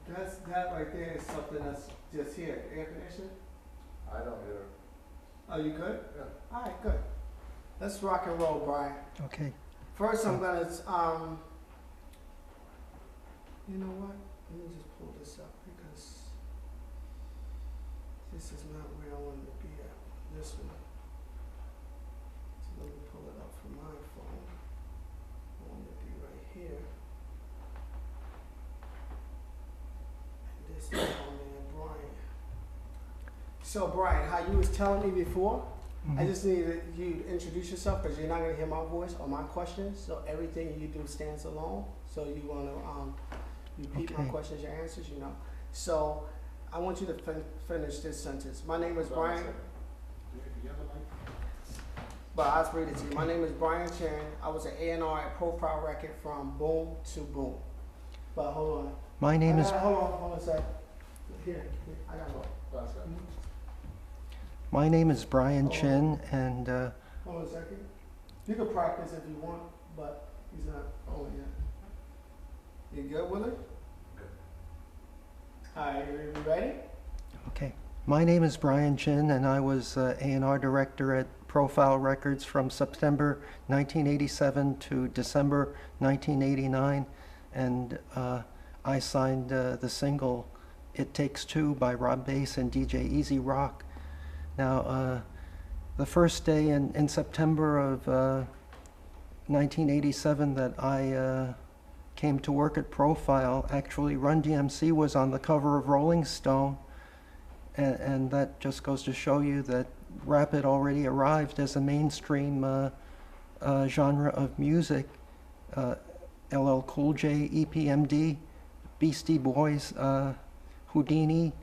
That right there is something that's just here. Air conditioning? I don't hear. Are you good? Yeah. All right, good. Let's rock and roll, Brian. Okay. First, I'm gonna, you know what? Let me just pull this up because this is not where I wanted to be at. This one. So let me pull it up from my phone. I want it to be right here. And this is my man, Brian. So, Brian, how you was telling me before, I just needed you to introduce yourself because you're not going to hear my voice or my questions. So everything you do stands alone. So you want to repeat my Okay. questions, your answers, you know. So I want you to finish this sentence. My name is Brian. You have a mic? But I'll read it to you. My name is Brian Chen. I was an A&R at Profile Record from Boom to Boom. But hold on. My name is Hold on a sec. Here, I got one. Last guy. my name is Brian Chin, and Hold on a second. You can practice if you want, but he's not on yet. You good, Willie? Good. All right, you ready? okay. My name is Brian Chin, and I was A&R director at Profile Records from September 1987 to December 1989, and I signed the single "It Takes Two" by Rob Bass and DJ Easy Rock. Now, the first day in September of 1987 that I came to work at Profile, actually Run DMC was on the cover of Rolling Stone, and that just goes to show you that rap had already arrived as a mainstream genre of music. LL Cool J, EPMD, Beastie Boys, Houdini,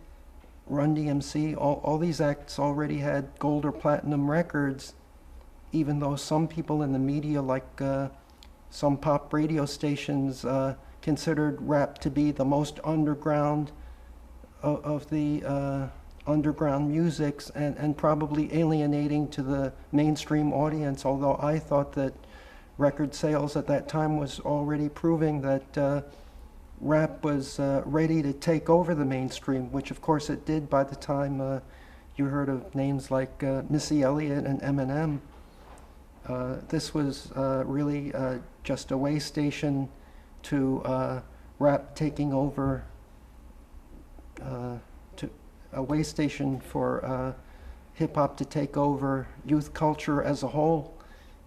Run DMC, all these acts already had gold or platinum records, even though some people in the media, like some pop radio stations, considered rap to be the most underground of the underground musics, and probably alienating to the mainstream audience, although I thought that record sales at that time was already proving that rap was ready to take over the mainstream, which of course it did by the time you heard of names like Missy Elliott and Eminem. This was really just a way station to rap taking over, to a way station for hip-hop to take over youth culture as a whole.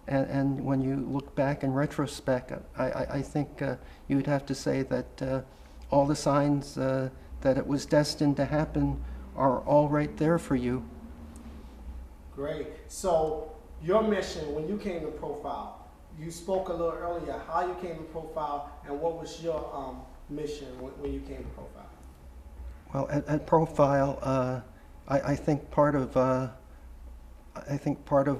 And when you look back in retrospect, I think you'd have to say that all the signs that it was destined to happen are all right there for you. Great. So your mission when you came to Profile, you spoke a little earlier how you came to Profile and what was your mission when you came to Profile? Well, at Profile, I think part of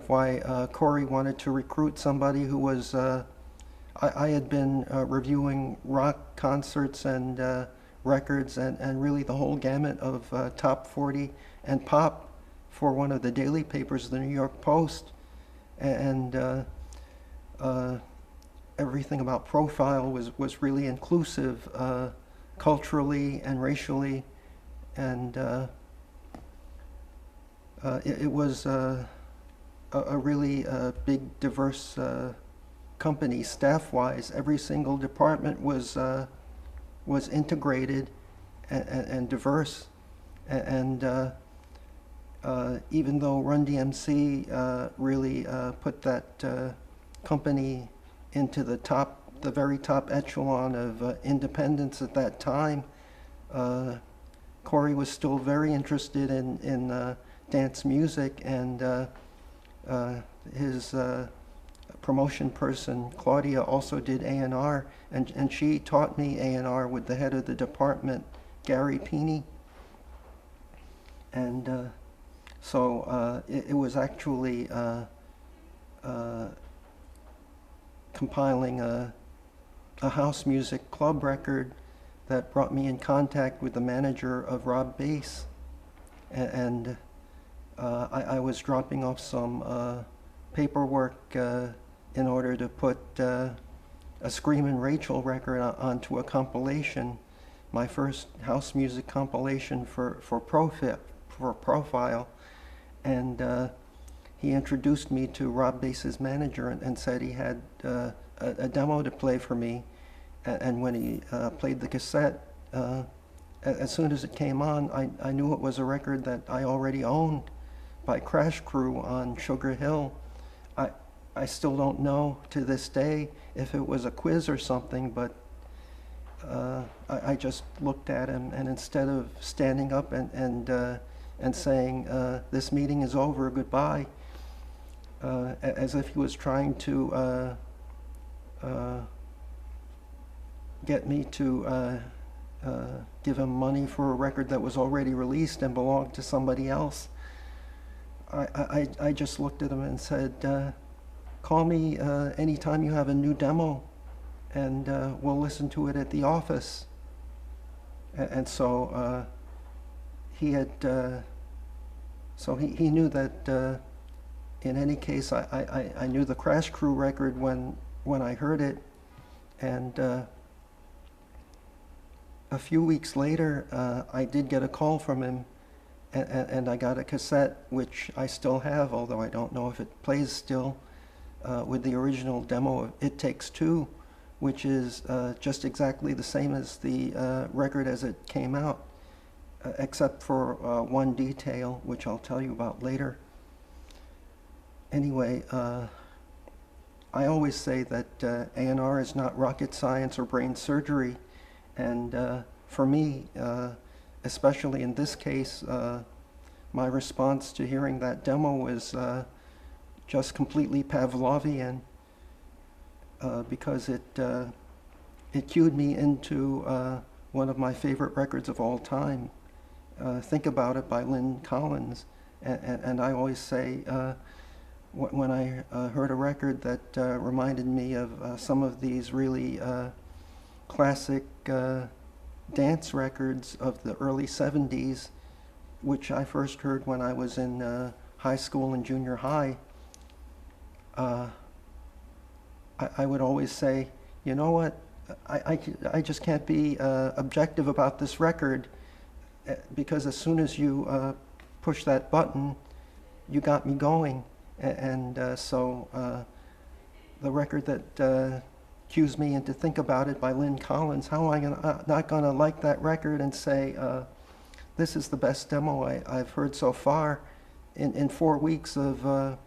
why Corey wanted to recruit somebody who was, I had been reviewing rock concerts and records and really the whole gamut of top 40 and pop for one of the daily papers, the New York Post, and everything about Profile was really inclusive culturally and racially, and it was a really big, diverse company, staff-wise. Every single department was integrated and diverse. And even though Run DMC really put that company into the very top echelon of independence at that time, Corey was still very interested in dance music, and his promotion person, Claudia, also did A&R, and she taught me A&R with the head of the department, Gary Peeney. And so it was actually compiling a house music club record that brought me in contact with the manager of Rob Bass, and I was dropping off some paperwork in order to put a Screamin' Rachel record onto a compilation, my first house music compilation for Profile, and he introduced me to Rob Bass's manager and said he had a demo to play for me. And when he played the cassette, as soon as it came on, I knew it was a record that I already owned by Crash Crew on Sugar Hill. I still don't know to this day if it was a quiz or something, but I just looked at him, and instead of standing up and saying, this meeting is over, goodbye, as if he was trying to get me to give him money for a record that was already released and belonged to somebody else. I just looked at him and said, call me anytime you have a new demo, and we'll listen to it at the office. And so he had, so he knew that in any case, I knew the Crash Crew record when I heard it, and a few weeks later, I did get a call from him, and I got a cassette, which I still have, although I don't know if it plays still, with the original demo of It Takes Two, which is just exactly the same as the record as it came out, except for one detail, which I'll tell you about later. Anyway, I always say that A&R is not rocket science or brain surgery, and for me, especially in this case, my response to hearing that demo was just completely Pavlovian, because it cued me into one of my favorite records of all time, Think About It by Lynn Collins. And I always say, when I heard a record that reminded me of some of these really classic dance records of the early 70s, which I first heard when I was in high school and junior high, I would always say, you know what, I just can't be objective about this record, because as soon as you push that button, you got me going. And so the record that cues me into Think About It by Lynn Collins, how am I not going to like that record and say, this is the best demo I've heard so far in 4 weeks of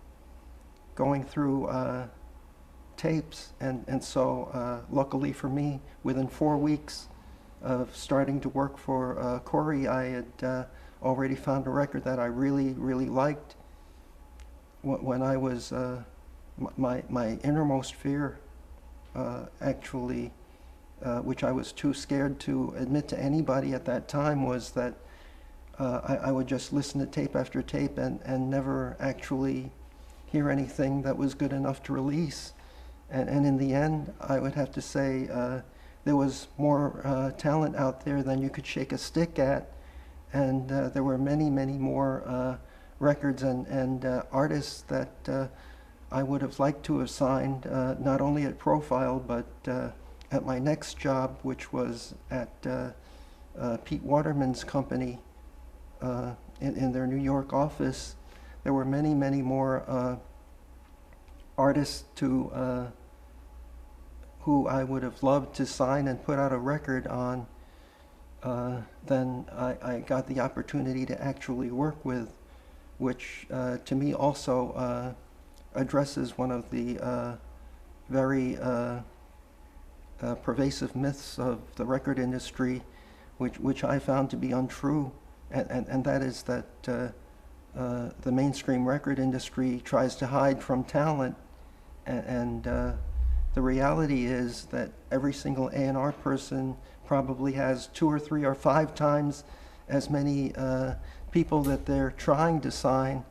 going through tapes. And so luckily for me, within 4 weeks of starting to work for Corey, I had already found a record that I really, really liked. When I was, my innermost fear, actually, which I was too scared to admit to anybody at that time, was that I would just listen to tape after tape and never actually hear anything that was good enough to release. And in the end, I would have to say there was more talent out there than you could shake a stick at, and there were many, many more records and artists that I would have liked to have signed, not only at Profile, but at my next job, which was at Pete Waterman's company in their New York office. There were many, many more artists who I would have loved to sign and put out a record on than I got the opportunity to actually work with, which to me also addresses one of the very pervasive myths of the record industry, which I found to be untrue, and that is that the mainstream record industry tries to hide from talent, and the reality is that every single A&R person probably has 2 or 3 or 5 times as many people that they're trying to sign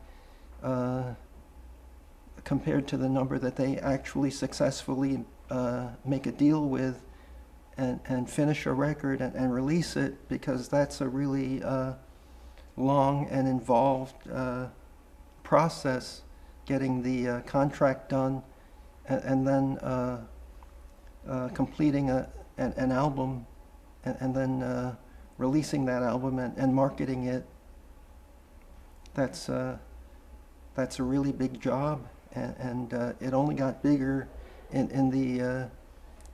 compared to the number that they actually successfully make a deal with and finish a record and release it, because that's a really long and involved process, getting the contract done and then completing an album and then releasing that album and marketing it. That's a really big job, and it only got bigger in the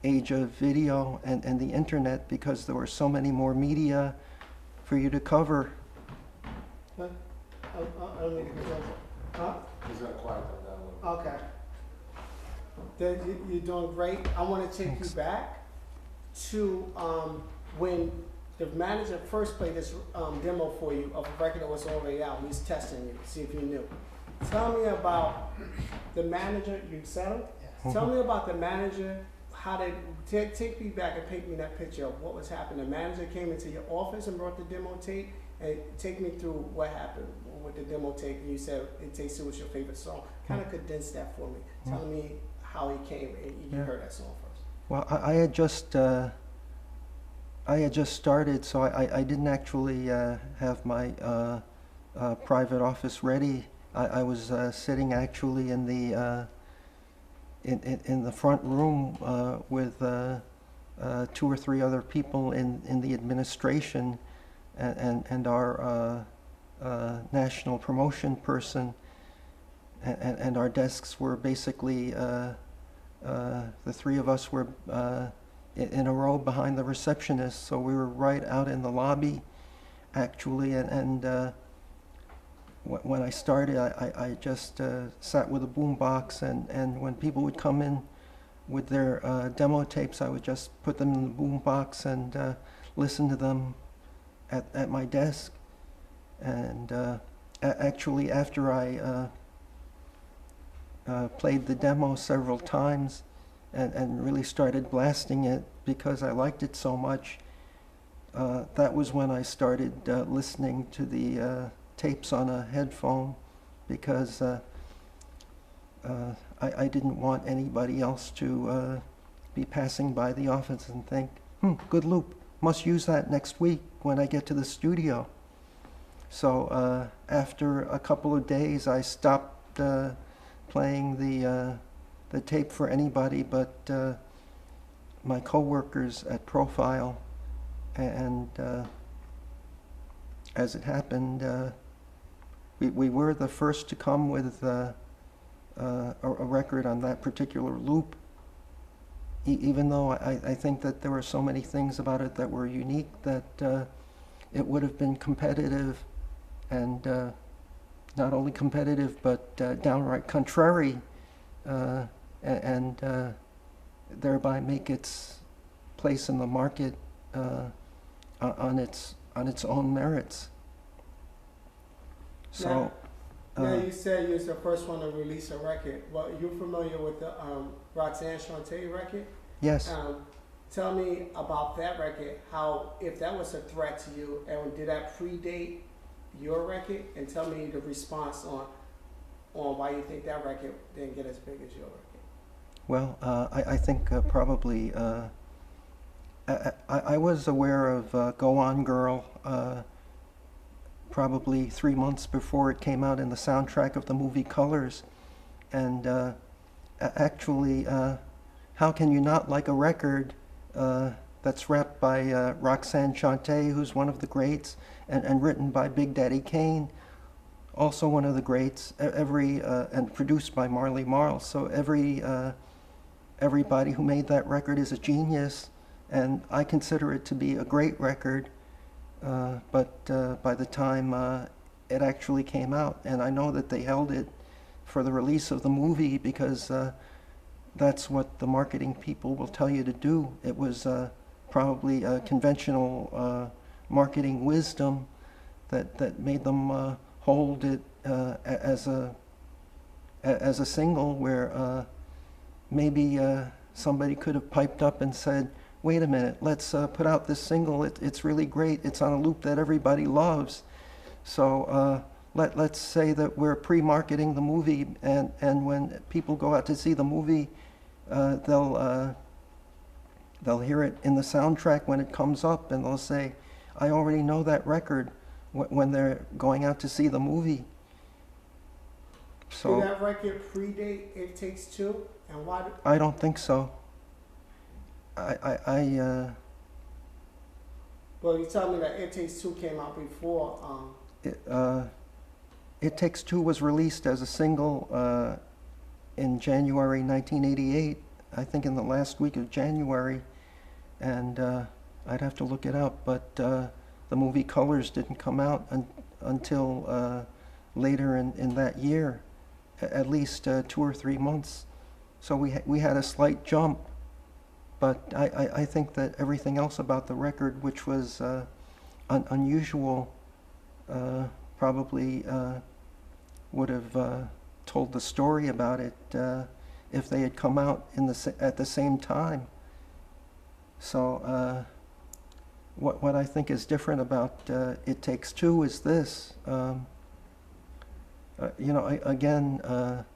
age of video and the internet, because there were so many more media for you to cover. Huh? I don't need to go. Huh? He's gonna quiet them down a little. Okay. You're doing great. I want to take Thanks. you back to when the manager first played this demo for you of a record that was already out. He was testing you to see if you knew. Tell me about the manager. You settled? Yes. Tell me about the manager. How did take me back and paint me that picture of what was happening? The manager came into your office and brought the demo tape, and take me through what happened with the demo tape. And you said "It Takes Two" was your favorite song. Kind of condense that for me. Tell me how he came and you heard that song first. Well, I had just started, so I didn't actually have my private office ready. I was sitting actually in the front room with 2 or 3 other people in the administration and our national promotion person, and our desks were basically the 3 of us were in a row behind the receptionist, so we were right out in the lobby actually, and when I started, I just sat with a boombox, and when people would come in with their demo tapes, I would just put them in the boombox and listen to them at my desk. And actually, after I played the demo several times and really started blasting it because I liked it so much, that was when I started listening to the tapes on a headphone, because I didn't want anybody else to be passing by the office and think, good loop, must use that next week when I get to the studio. So after a couple of days, I stopped playing the tape for anybody but my coworkers at Profile, and as it happened, we were the first to come with a record on that particular loop, even though I think that there were so many things about it that were unique that it would have been competitive, and not only competitive but downright contrary, and thereby make its place in the market on its own merits. So now you said you was the first one to release a record. Well, you're familiar with the Roxanne Shante record? yes. Tell me about that record, how, if that was a threat to you, and did that predate your record? And tell me the response on why you think that record didn't get as big as your record. Well, I think probably I was aware of Go On Girl probably 3 months before it came out in the soundtrack of the movie Colors, and actually, how can you not like a record that's rapped by Roxanne Shante, who's one of the greats, and written by Big Daddy Kane, also one of the greats, and produced by Marley Marl. So everybody who made that record is a genius, and I consider it to be a great record. But by the time it actually came out, and I know that they held it for the release of the movie because that's what the marketing people will tell you to do. It was probably conventional marketing wisdom that made them hold it as a single, where maybe somebody could have piped up and said, wait a minute, let's put out this single. It's really great. It's on a loop that everybody loves. So let's say that we're pre-marketing the movie, and when people go out to see the movie, they'll hear it in the soundtrack when it comes up, and they'll say, I already know that record, when they're going out to see the movie. So did that record predate It Takes Two? And why? I don't think so. Well, you tell me that It Takes Two came out before. It Takes Two was released as a single in January 1988, I think in the last week of January, and I'd have to look it up, but the movie Colors didn't come out until later in that year, at least 2 or 3 months. So we had a slight jump, but I think that everything else about the record, which was unusual, probably would have told the story about it if they had come out at the same time. So what I think is different about It Takes Two is this. Again,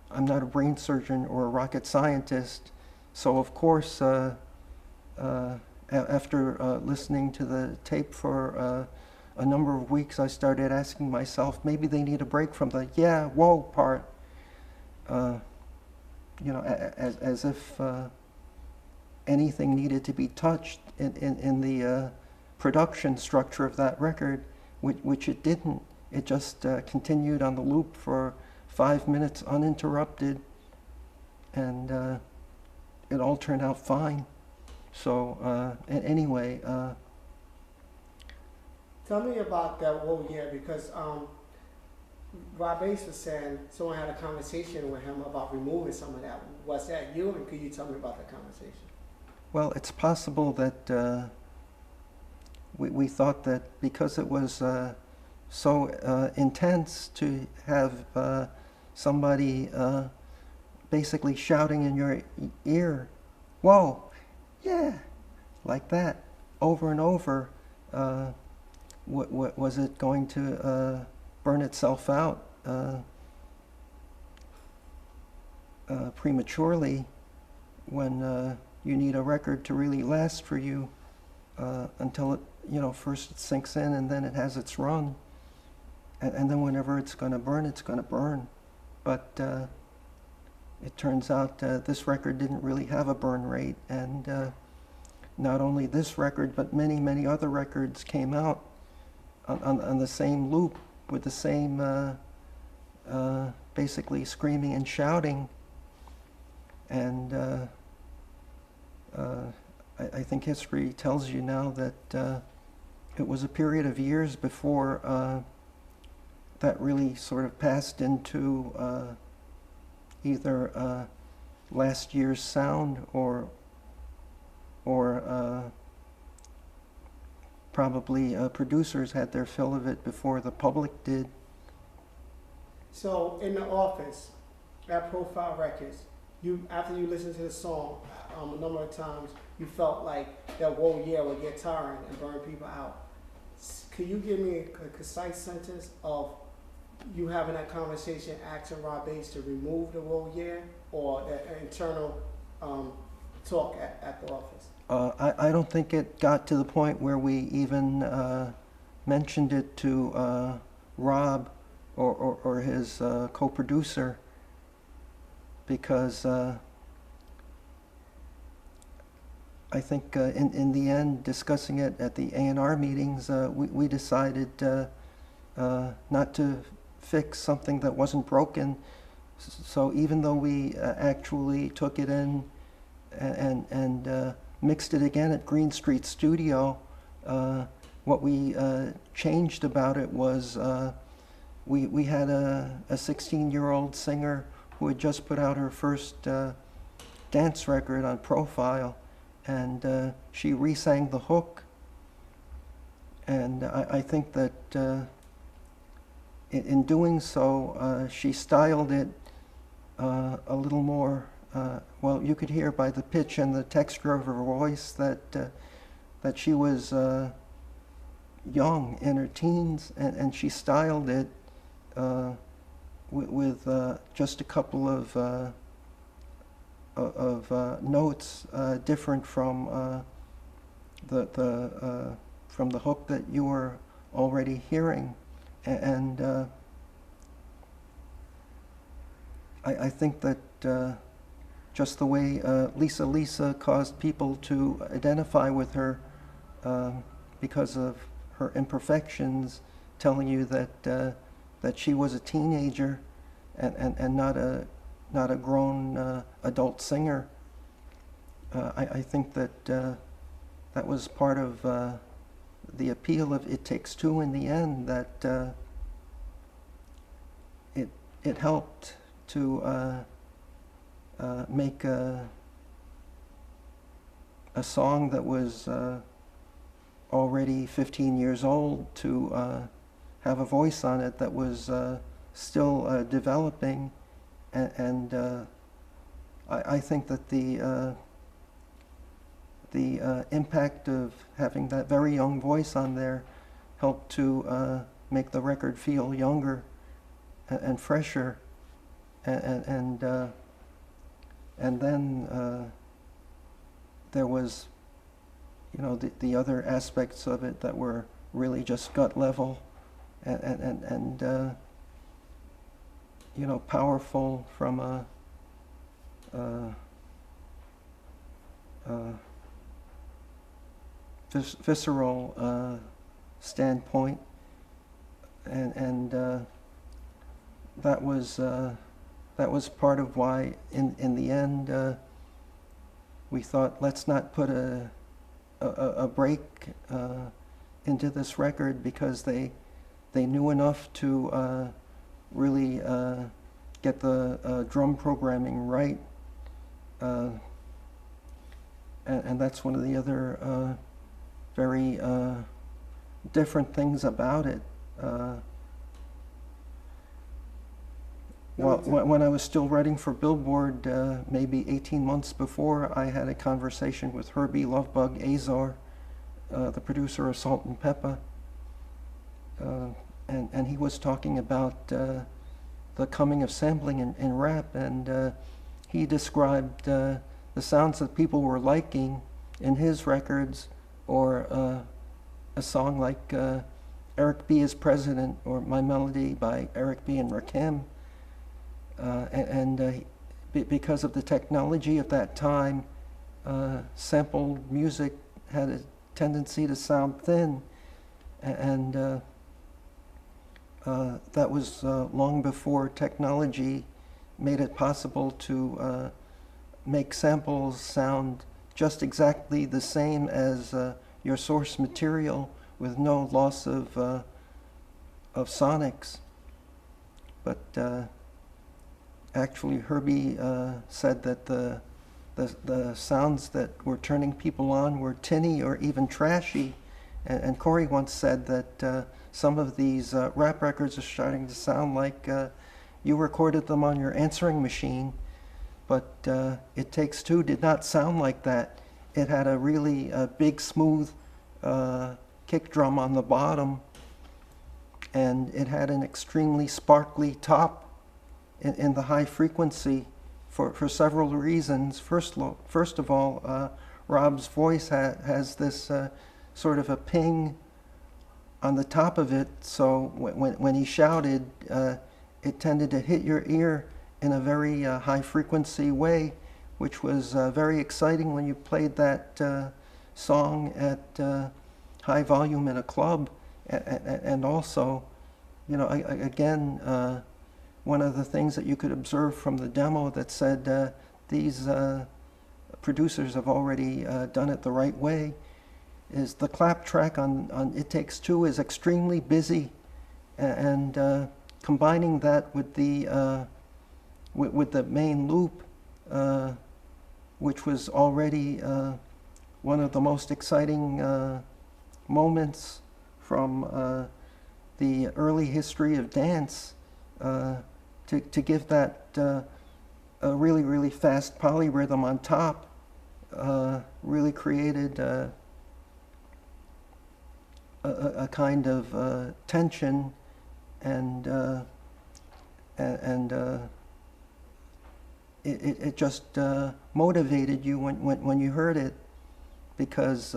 I'm not a brain surgeon or a rocket scientist, so of course, after listening to the tape for a number of weeks, I started asking myself, maybe they need a break from the "yeah, whoa" part, as if anything needed to be touched in the production structure of that record, which it didn't. It just continued on the loop for 5 minutes uninterrupted, and it all turned out fine. So anyway. Tell me about that whole year, because Rob Bass was saying someone had a conversation with him about removing some of that. Was that you, and could you tell me about that conversation? Well, it's possible that we thought that because it was so intense to have somebody basically shouting in your ear, "Whoa, yeah," like that, over and over, was it going to burn itself out prematurely when you need a record to really last for you until it, first it sinks in and then it has its run. And then whenever it's going to burn, it's going to burn. But it turns out this record didn't really have a burn rate. And not only this record, but many, many other records came out on the same loop with the same basically screaming and shouting. And I think history tells you now that it was a period of years before that really sort of passed into either last year's sound or probably producers had their fill of it before the public did. So in the office at Profile Records, after you listened to the song a number of times, you felt like that whole year would get tiring and burn people out. Could you give me a concise sentence of you having that conversation, asking Rob Bass to remove the whole year, or that internal talk at the office? I don't think it got to the point where we even mentioned it to Rob or his co-producer, because I think in the end, discussing it at the A&R meetings, we decided not to fix something that wasn't broken. So even though we actually took it in and mixed it again at Green Street Studio, what we changed about it was we had a 16-year-old singer who had just put out her first dance record on Profile, and she re-sang the hook. And I think that in doing so, she styled it a little more. Well, you could hear by the pitch and the texture of her voice that she was young, in her teens, and she styled it with just a couple of notes different from the hook that you were already hearing, and I think that just the way Lisa caused people to identify with her because of her imperfections, telling you that she was a teenager and not a grown adult singer. I think that that was part of the appeal of It Takes Two in the end, that it helped to make a song that was already 15 years old to have a voice on it that was still developing, and I think that the impact of having that very young voice on there helped to make the record feel younger and fresher, and then there was, you know, the other aspects of it that were really just gut level and you know, powerful from a visceral standpoint, and that was part of why in the end we thought, let's not put a break into this record, because they knew enough to really get the drum programming right, and that's one of the other very different things about it. Well, when I was still writing for Billboard, maybe 18 months before, I had a conversation with Herbie Lovebug Azar, the producer of Salt and Pepper, and he was talking about the coming of sampling in rap, and he described the sounds that people were liking in his records, or a song like Eric B. is President, or My Melody by Eric B. and Rakim. Because of the technology of that time, sampled music had a tendency to sound thin, and that was long before technology made it possible to make samples sound just exactly the same as your source material, with no loss of sonics. But actually, Herbie said that the sounds that were turning people on were tinny or even trashy, and Corey once said that some of these rap records are starting to sound like you recorded them on your answering machine. But It Takes Two did not sound like that. It had a really big, smooth kick drum on the bottom, and it had an extremely sparkly top in the high frequency for several reasons. First of all, Rob's voice has this sort of a ping on the top of it, so when he shouted, it tended to hit your ear in a very high frequency way, which was very exciting when you played that song at high volume in a club. And also, you know, again, one of the things that you could observe from the demo that said these producers have already done it the right way is the clap track on It Takes Two is extremely busy, and combining that with the main loop, which was already one of the most exciting moments from the early history of dance, to give that a really, really fast polyrhythm on top, really created a kind of tension, and it just motivated you when you heard it, because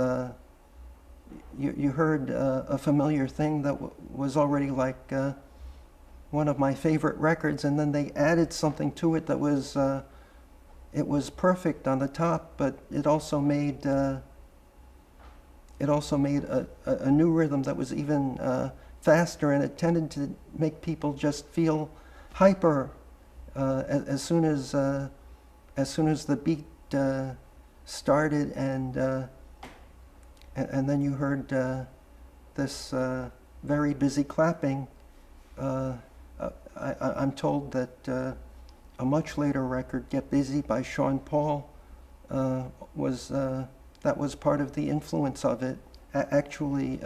you heard a familiar thing that was already like one of my favorite records, and then they added something to it that was it was perfect on the top, but it also made it also made a new rhythm that was even faster, and it tended to make people just feel hyper as soon as the beat started, and then you heard this very busy clapping. I'm told that a much later record, "Get Busy" by Sean Paul, that was part of the influence of it. Actually,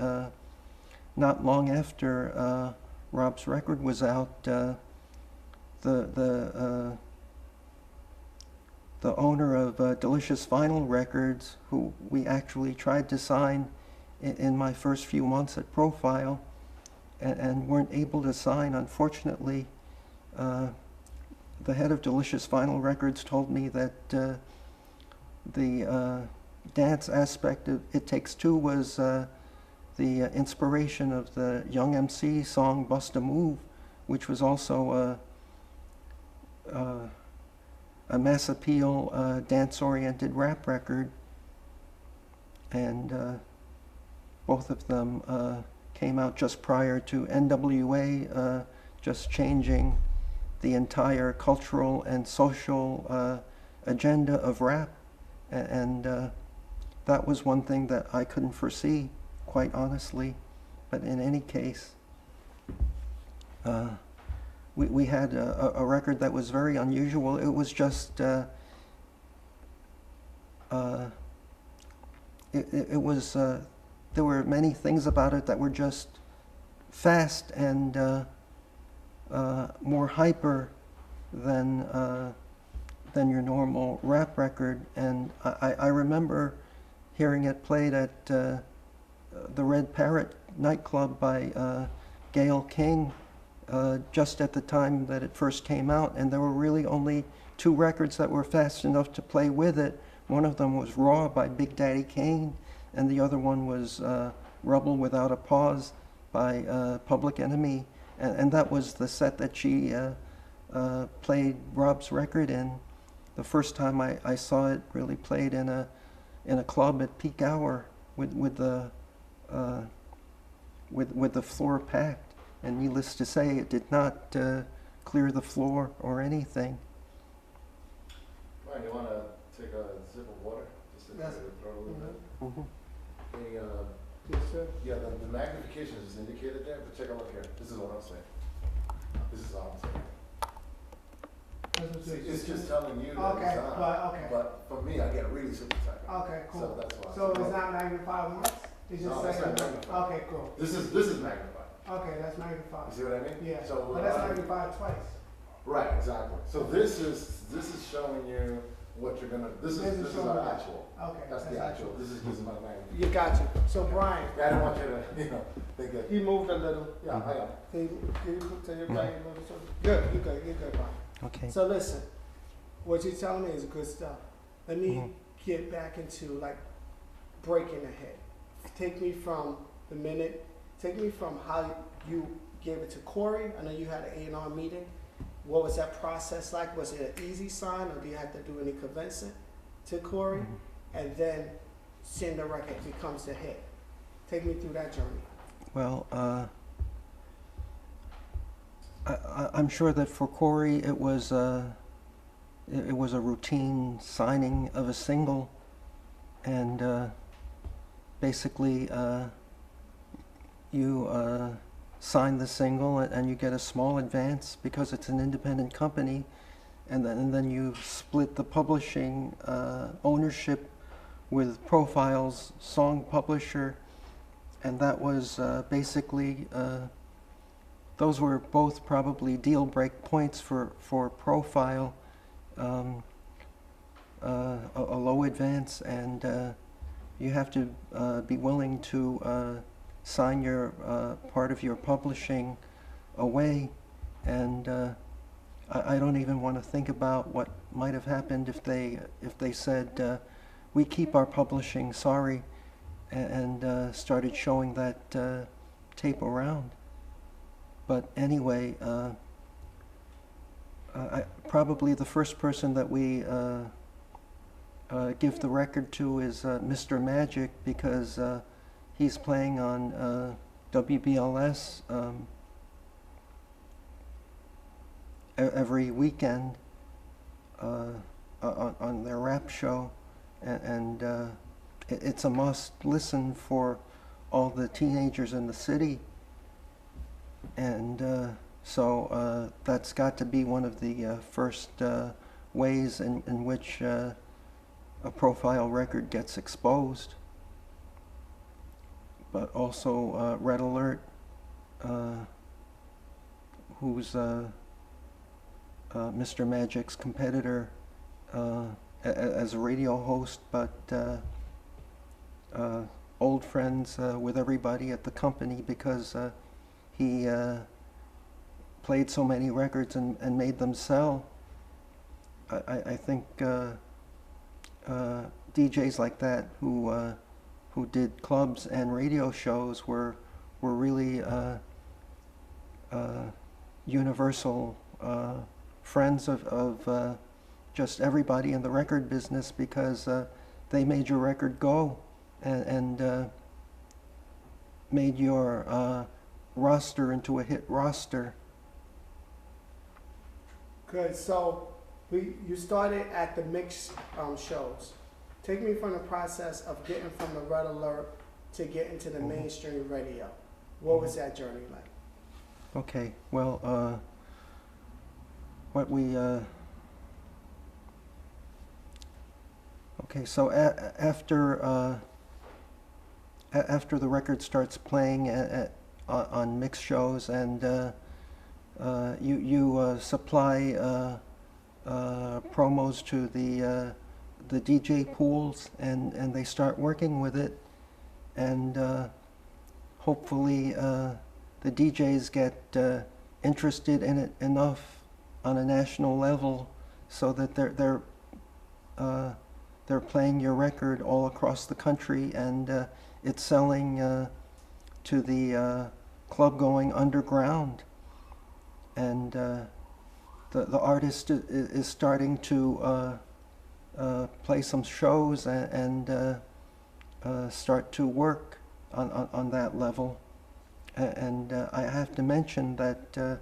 not long after Rob's record was out, the owner of Delicious Vinyl Records, who we actually tried to sign in my first few months at Profile, and weren't able to sign, unfortunately. The head of Delicious Vinyl Records told me that the dance aspect of It Takes Two was the inspiration of the Young MC song Bust a Move, which was also a mass appeal, dance-oriented rap record. And both of them came out just prior to NWA just changing the entire cultural and social agenda of rap. And that was one thing that I couldn't foresee, quite honestly. But in any case, we had a record that was very unusual. It was just, it was, there were many things about it that were just fast and more hyper than your normal rap record. And I remember hearing it played at the Red Parrot nightclub by Gayle King just at the time that it first came out, and there were really only two records that were fast enough to play with it. One of them was Raw by Big Daddy Kane, and the other one was Rebel Without a Pause by Public Enemy. And that was the set that she played Rob's record in. The first time I saw it really played in a club at peak hour with the floor packed. And needless to say, it did not clear the floor or anything. Ryan, you want to take a sip of water? Just to clear your throat a little bit? Mm-hmm. Yes, sir. Yeah, the magnification is indicated there, but check a look here. This is what I'm saying. This is all I'm saying. See, it's just telling you that Okay, it's on. but, okay. But for me, I get really super tight. Okay, cool. So that's why. So it's not magnified once? It's just No, it's saying. not magnified. Okay, cool. This is magnified. Okay, that's magnified. You see what I mean? Yeah, So but that's magnified twice. right, exactly. So this is showing you what you're gonna. This is showing our you. actual. Okay. That's the actual. This is just my magnification. You got you. So Brian, I don't want you to, think that. he moved a little. Yeah, I am. Can you put to your right a little? Good, you're good, Brian. Okay. So listen, what you're telling me is good stuff. Let me get back into like breaking ahead. Take me from how you gave it to Corey. I know you had an A&R meeting. What was that process like? Was it an easy sign, or do you have to do any convincing to Corey? And then seeing the record becomes the hit. Take me through that journey. Well, I'm sure that for Corey it was a routine signing of a single, and basically you sign the single and you get a small advance because it's an independent company, and then you split the publishing ownership with Profile's song publisher, and that was basically those were both probably deal break points for Profile. A low advance, and you have to be willing to sign your part of your publishing away, and I don't even want to think about what might have happened if they said we keep our publishing, sorry, and started showing that tape around. But anyway, probably the first person that we give the record to is Mr. Magic, because he's playing on WBLS every weekend on their rap show, and it's a must listen for all the teenagers in the city, and so that's got to be one of the first ways in which a profile record gets exposed. But also Red Alert, who's Mr. Magic's competitor as a radio host, but old friends with everybody at the company because he played so many records and made them sell. I think DJs like that who did clubs and radio shows were really universal friends of just everybody in the record business because they made your record go and made your roster into a hit roster. Good. So you started at the mix shows. Take me from the process of getting from the Red Alert to getting to the mainstream radio. What was that journey like? Okay. Well, what we okay. So after the record starts playing on mix shows and you supply promos to the DJ pools and they start working with it, and hopefully the DJs get interested in it enough on a national level so that they're playing your record all across the country, and it's selling to the club going underground, and the artist is starting to play some shows and start to work on that level. And I have to mention that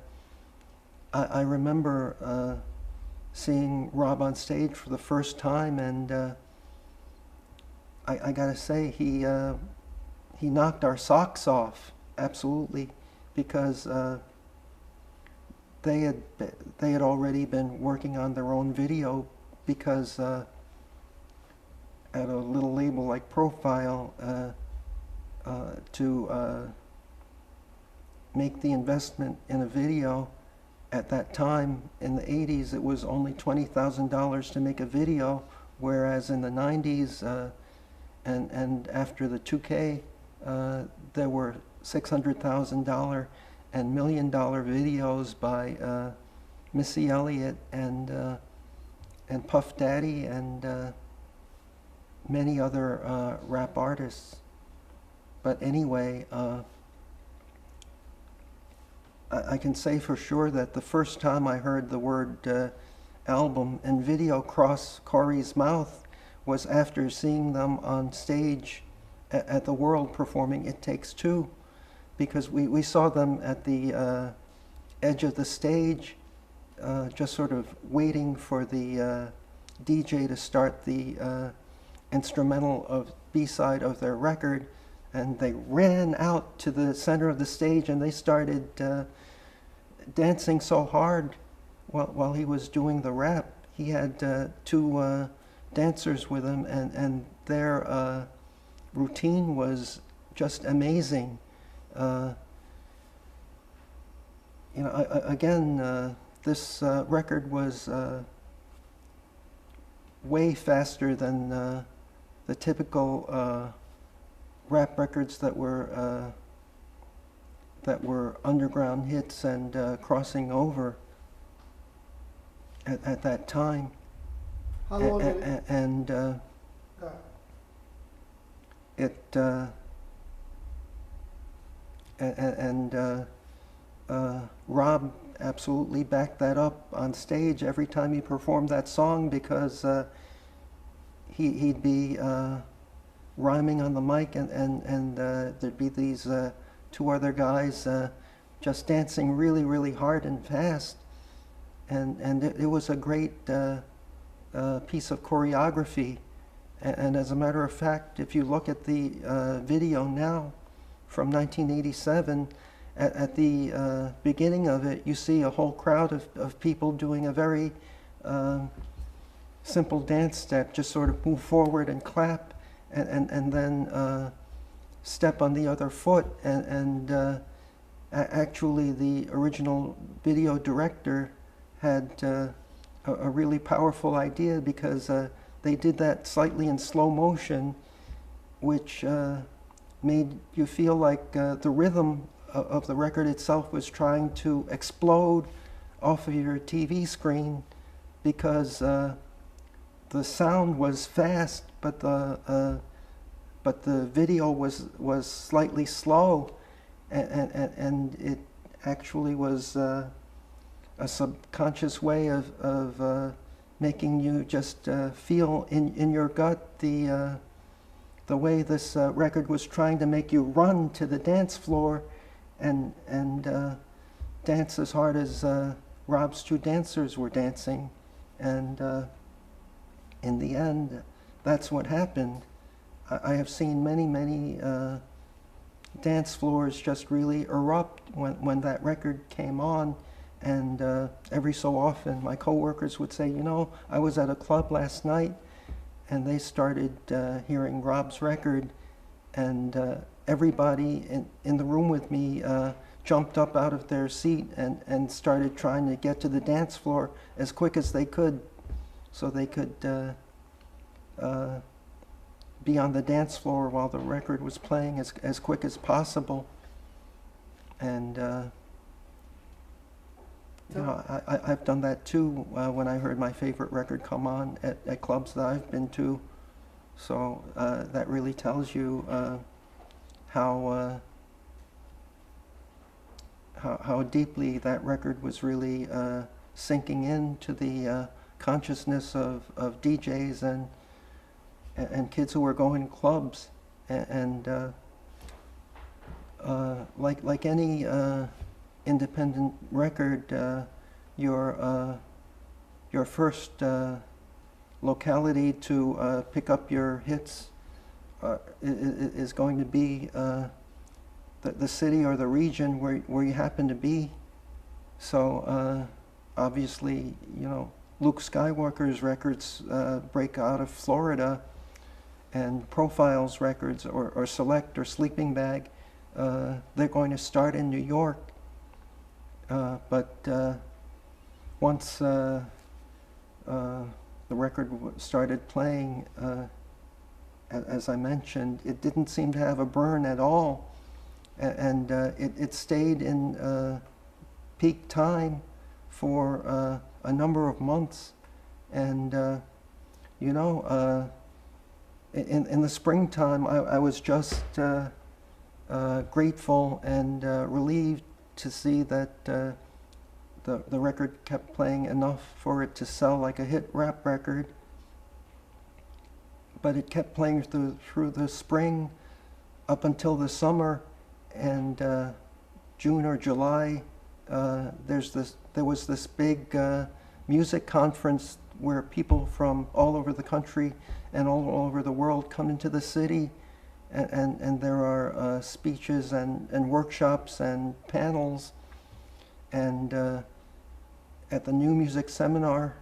I remember seeing Rob on stage for the first time, and I gotta say he knocked our socks off, absolutely, because they had already been working on their own video, because at a little label like Profile, to make the investment in a video at that time in the 80s, it was only $20,000 to make a video, whereas in the 90s and after the 2K, there were $600,000 and $1 million videos by Missy Elliott and Puff Daddy and many other rap artists. But anyway, I can say for sure that the first time I heard the word album and video cross Corey's mouth was after seeing them on stage at the World performing It Takes Two, because we saw them at the edge of the stage, just sort of waiting for the DJ to start the instrumental of B-side of their record, and they ran out to the center of the stage and they started dancing so hard while he was doing the rap. He had two dancers with him, and their routine was just amazing. Again, this record was way faster than the typical rap records that were underground hits and crossing over at that time. How long did it? And Go ahead. Rob absolutely backed that up on stage every time he performed that song, because he'd be rhyming on the mic, and there'd be these two other guys just dancing really, really hard and fast. And it was a great piece of choreography. And as a matter of fact, if you look at the video now from 1987, at the beginning of it, you see a whole crowd of people doing a very simple dance step, just sort of move forward and clap, and then step on the other foot. And actually, the original video director had a really powerful idea, because they did that slightly in slow motion, which made you feel like the rhythm of the record itself was trying to explode off of your TV screen, because the sound was fast, but the video was slightly slow, and it actually was a subconscious way of making you just feel in your gut the way this record was trying to make you run to the dance floor and dance as hard as Rob's two dancers were dancing. And in the end, that's what happened. I have seen many dance floors just really erupt when that record came on. And every so often, my coworkers would say, you know, I was at a club last night, and they started hearing Rob's record, and everybody in the room with me jumped up out of their seat and started trying to get to the dance floor as quick as they could, so they could be on the dance floor while the record was playing as quick as possible. And you know, I've done that too when I heard my favorite record come on at clubs that I've been to. So that really tells you how deeply that record was really sinking into the consciousness of DJs and kids who were going to clubs. And like any independent record, your first locality to pick up your hits is going to be the city or the region where you happen to be. So obviously, you know, Luke Skywalker's records break out of Florida, and Profile's records or Select or Sleeping Bag, they're going to start in New York. But once the record started playing, as I mentioned, it didn't seem to have a burn at all, and it stayed in peak time for a number of months. And you know, in the springtime, I was just grateful and relieved to see that the record kept playing enough for it to sell like a hit rap record. But it kept playing through the spring up until the summer, and June or July, there was this big music conference where people from all over the country and all over the world come into the city. And there are speeches and workshops and panels. And at the New Music Seminar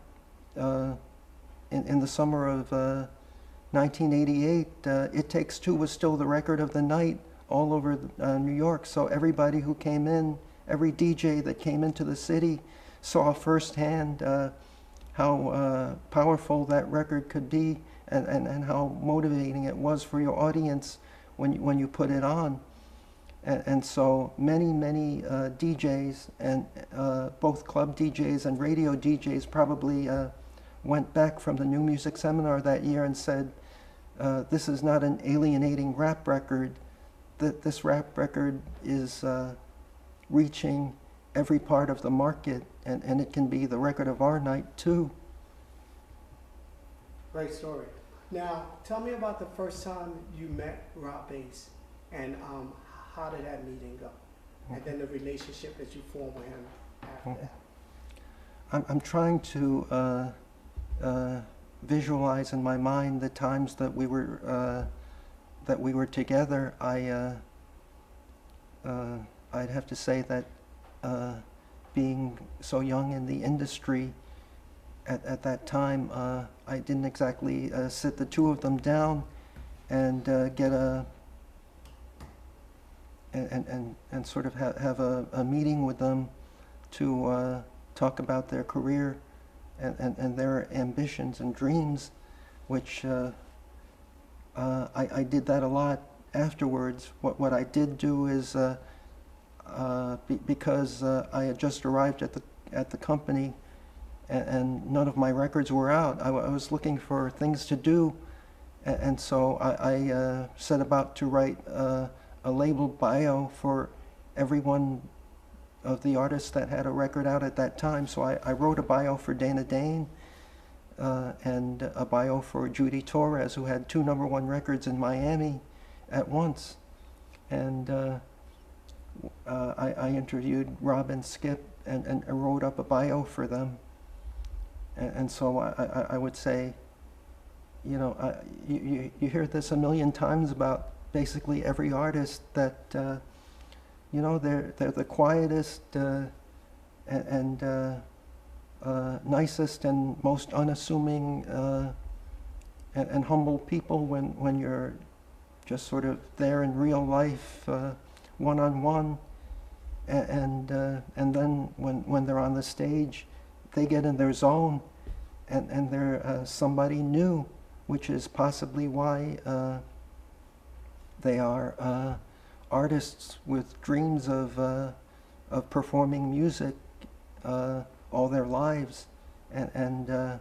in the summer of 1988, It Takes Two was still the record of the night all over New York. So everybody who came in, every DJ that came into the city, saw firsthand how powerful that record could be, and how motivating it was for your audience when you put it on. And so many DJs, and both club DJs and radio DJs probably went back from the New Music Seminar that year and said, this is not an alienating rap record. This rap record is reaching every part of the market, and it can be the record of our night too. Great story. Now, tell me about the first time you met Rob Bass, and how did that meeting go? And then the relationship that you formed with him after that. I'm trying to visualize in my mind the times that we were together. I'd have to say that being so young in the industry at that time, I didn't exactly sit the two of them down and get and sort of have a meeting with them to talk about their career and their ambitions and dreams, which I did that a lot afterwards. What I did do is because I had just arrived at the company and none of my records were out, I was looking for things to do, and so I set about to write a labeled bio for everyone of the artists that had a record out at that time. So I wrote a bio for Dana Dane and a bio for Judy Torres, who had 2 #1 records in Miami at once. And I interviewed Rob and Skip and wrote up a bio for them. And so I would say, you know, you hear this a million times about basically every artist that, you know, they're the quietest and nicest and most unassuming and humble people when you're just sort of there in real life, one-on-one. And then when they're on the stage, they get in their zone and they're somebody new, which is possibly why they are artists with dreams of performing music all their lives, and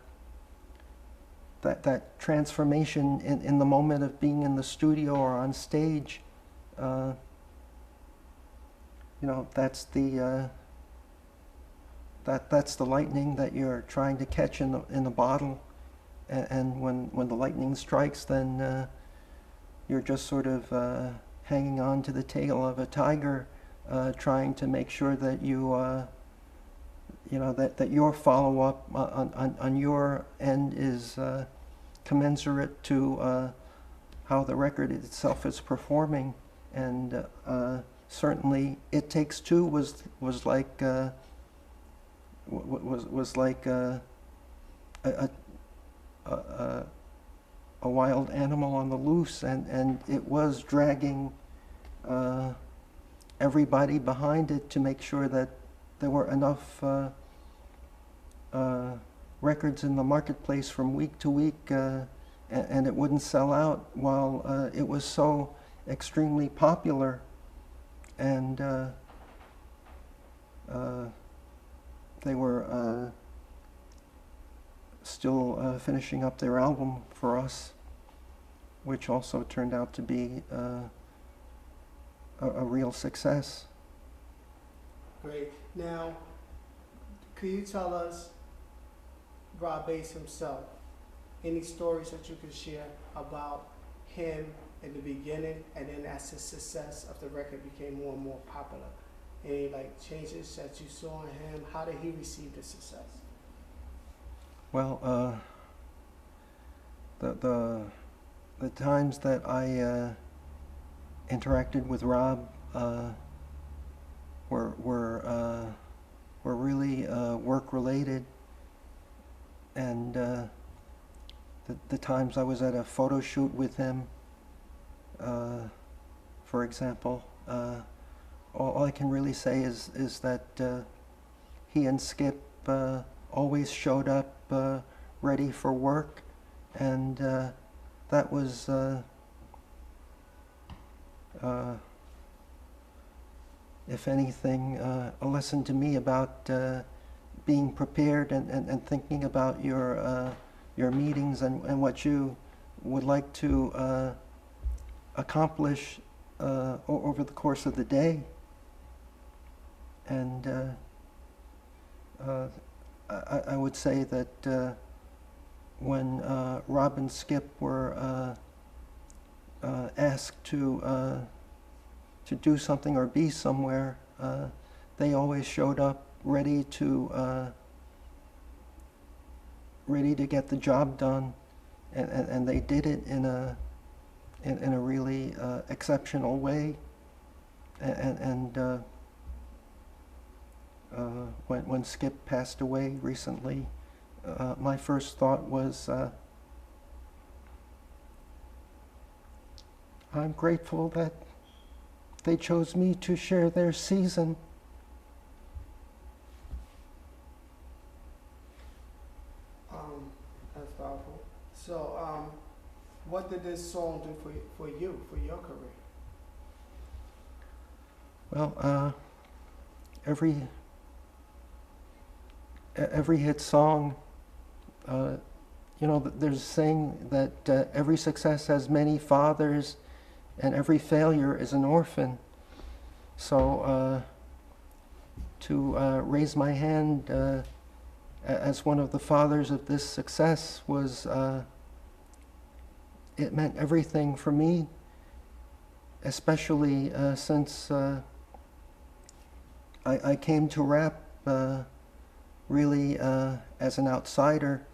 that transformation in the moment of being in the studio or on stage, you know, that's the lightning that you're trying to catch in the bottle, and when the lightning strikes, then you're just sort of hanging on to the tail of a tiger, trying to make sure that you know, that your follow-up on your end is commensurate to how the record itself is performing. And certainly, It Takes Two was like a wild animal on the loose, and it was dragging everybody behind it to make sure that there were enough records in the marketplace from week to week, and it wouldn't sell out while it was so extremely popular. And they were still finishing up their album for us, which also turned out to be a real success. Great. Now, could you tell us, Rob Bass himself, any stories that you could share about him in the beginning, and then as the success of the record became more and more popular? Any like changes that you saw in him? How did he receive the success? Well, the times that I interacted with Rob were really work related, and the times I was at a photo shoot with him, for example, all I can really say is that he and Skip always showed up ready for work, and that was if anything, a lesson to me about being prepared and thinking about your meetings and what you would like to accomplish over the course of the day. And I would say that when Rob and Skip were asked to do something or be somewhere, they always showed up ready to get the job done, and they did it in a really exceptional way. And when Skip passed away recently, my first thought was, I'm grateful that they chose me to share their season. That's powerful. So, what did this song do for you, for your career? Well, every hit song, there's a saying that every success has many fathers, and every failure is an orphan. So to raise my hand as one of the fathers of this success was, it meant everything for me, especially since I came to rap really as an outsider.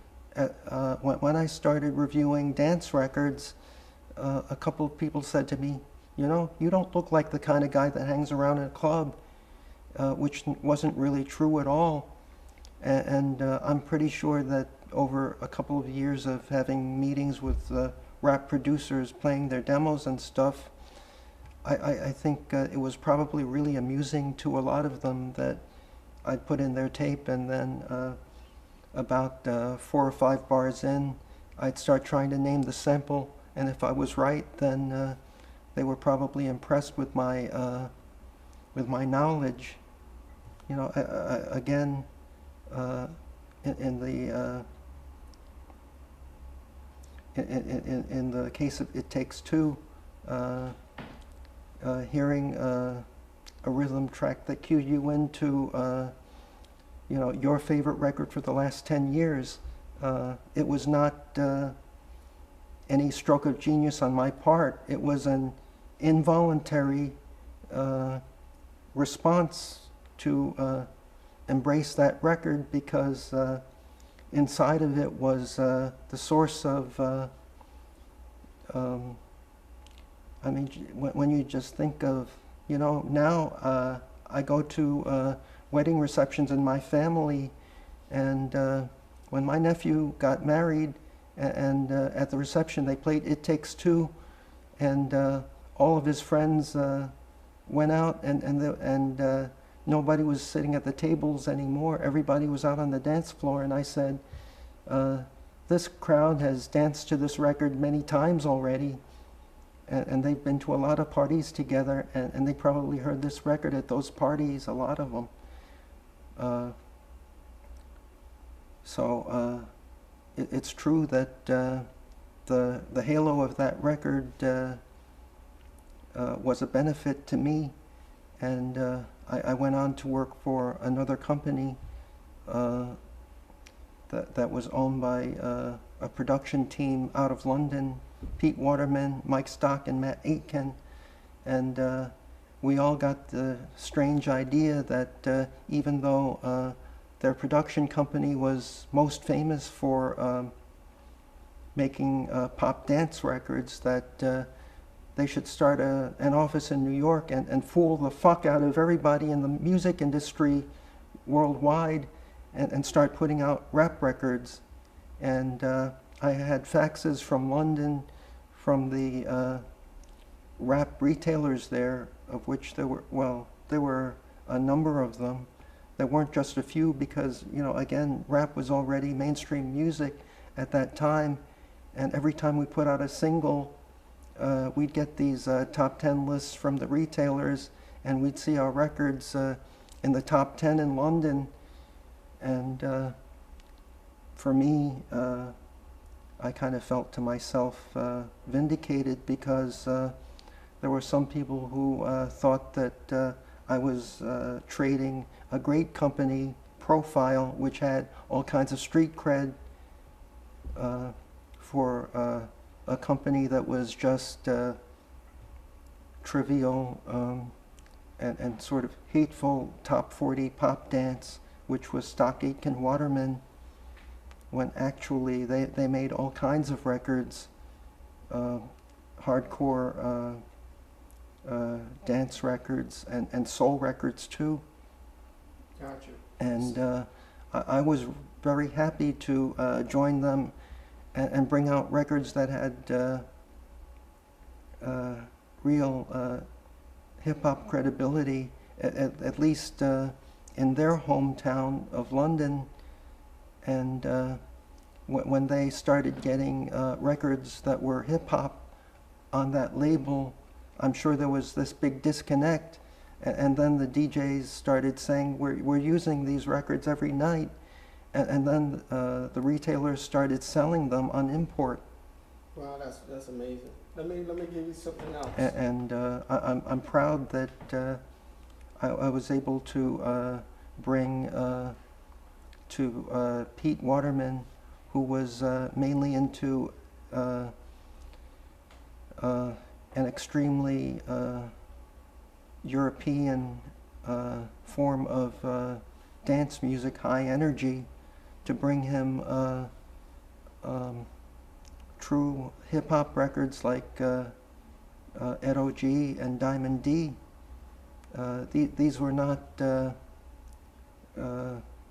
When I started reviewing dance records, a couple of people said to me, you don't look like the kind of guy that hangs around in a club, which wasn't really true at all. And I'm pretty sure that over a couple of years of having meetings with rap producers playing their demos and stuff, I think it was probably really amusing to a lot of them that I'd put in their tape, and then about 4 or 5 bars in, I'd start trying to name the sample, and if I was right, then they were probably impressed with my knowledge. Again, in the case of It Takes Two, hearing a rhythm track that cued you into your favorite record for the last 10 years, it was not any stroke of genius on my part. It was an involuntary response to embrace that record, because inside of it was the source of, when you just think of, now I go to wedding receptions in my family, and when my nephew got married, and at the reception they played It Takes Two, and all of his friends went out, and nobody was sitting at the tables anymore. Everybody was out on the dance floor, and I said, this crowd has danced to this record many times already, and they've been to a lot of parties together, and they probably heard this record at those parties, a lot of them. It's true that the halo of that record was a benefit to me, and I went on to work for another company that was owned by a production team out of London, Pete Waterman, Mike Stock, and Matt Aitken, and we all got the strange idea that even though their production company was most famous for making pop dance records, that they should start an office in New York and fool the fuck out of everybody in the music industry worldwide, and start putting out rap records. And I had faxes from London, from the rap retailers there, of which there were a number of them. There weren't just a few, because, again, rap was already mainstream music at that time, and every time we put out a single, we'd get these top 10 lists from the retailers, and we'd see our records in the top 10 in London. And for me, I kind of felt to myself vindicated, because there were some people who thought that I was trading a great company profile, which had all kinds of street cred, for a company that was just trivial and sort of hateful top 40 pop dance, which was Stock Aitken Waterman, when actually they made all kinds of records, hardcore dance records and soul records too. Got you. And I was very happy to join them and bring out records that had real hip-hop credibility, at least in their hometown of London. And when they started getting records that were hip-hop on that label, I'm sure there was this big disconnect. And then the DJs started saying, we're using these records every night. And then the retailers started selling them on import. Wow, that's amazing. Let me give you something else. And I'm proud that I was able to bring to Pete Waterman, who was mainly into an extremely European form of dance music, high energy, to bring him true hip-hop records like Ed O.G. and Diamond D. These were not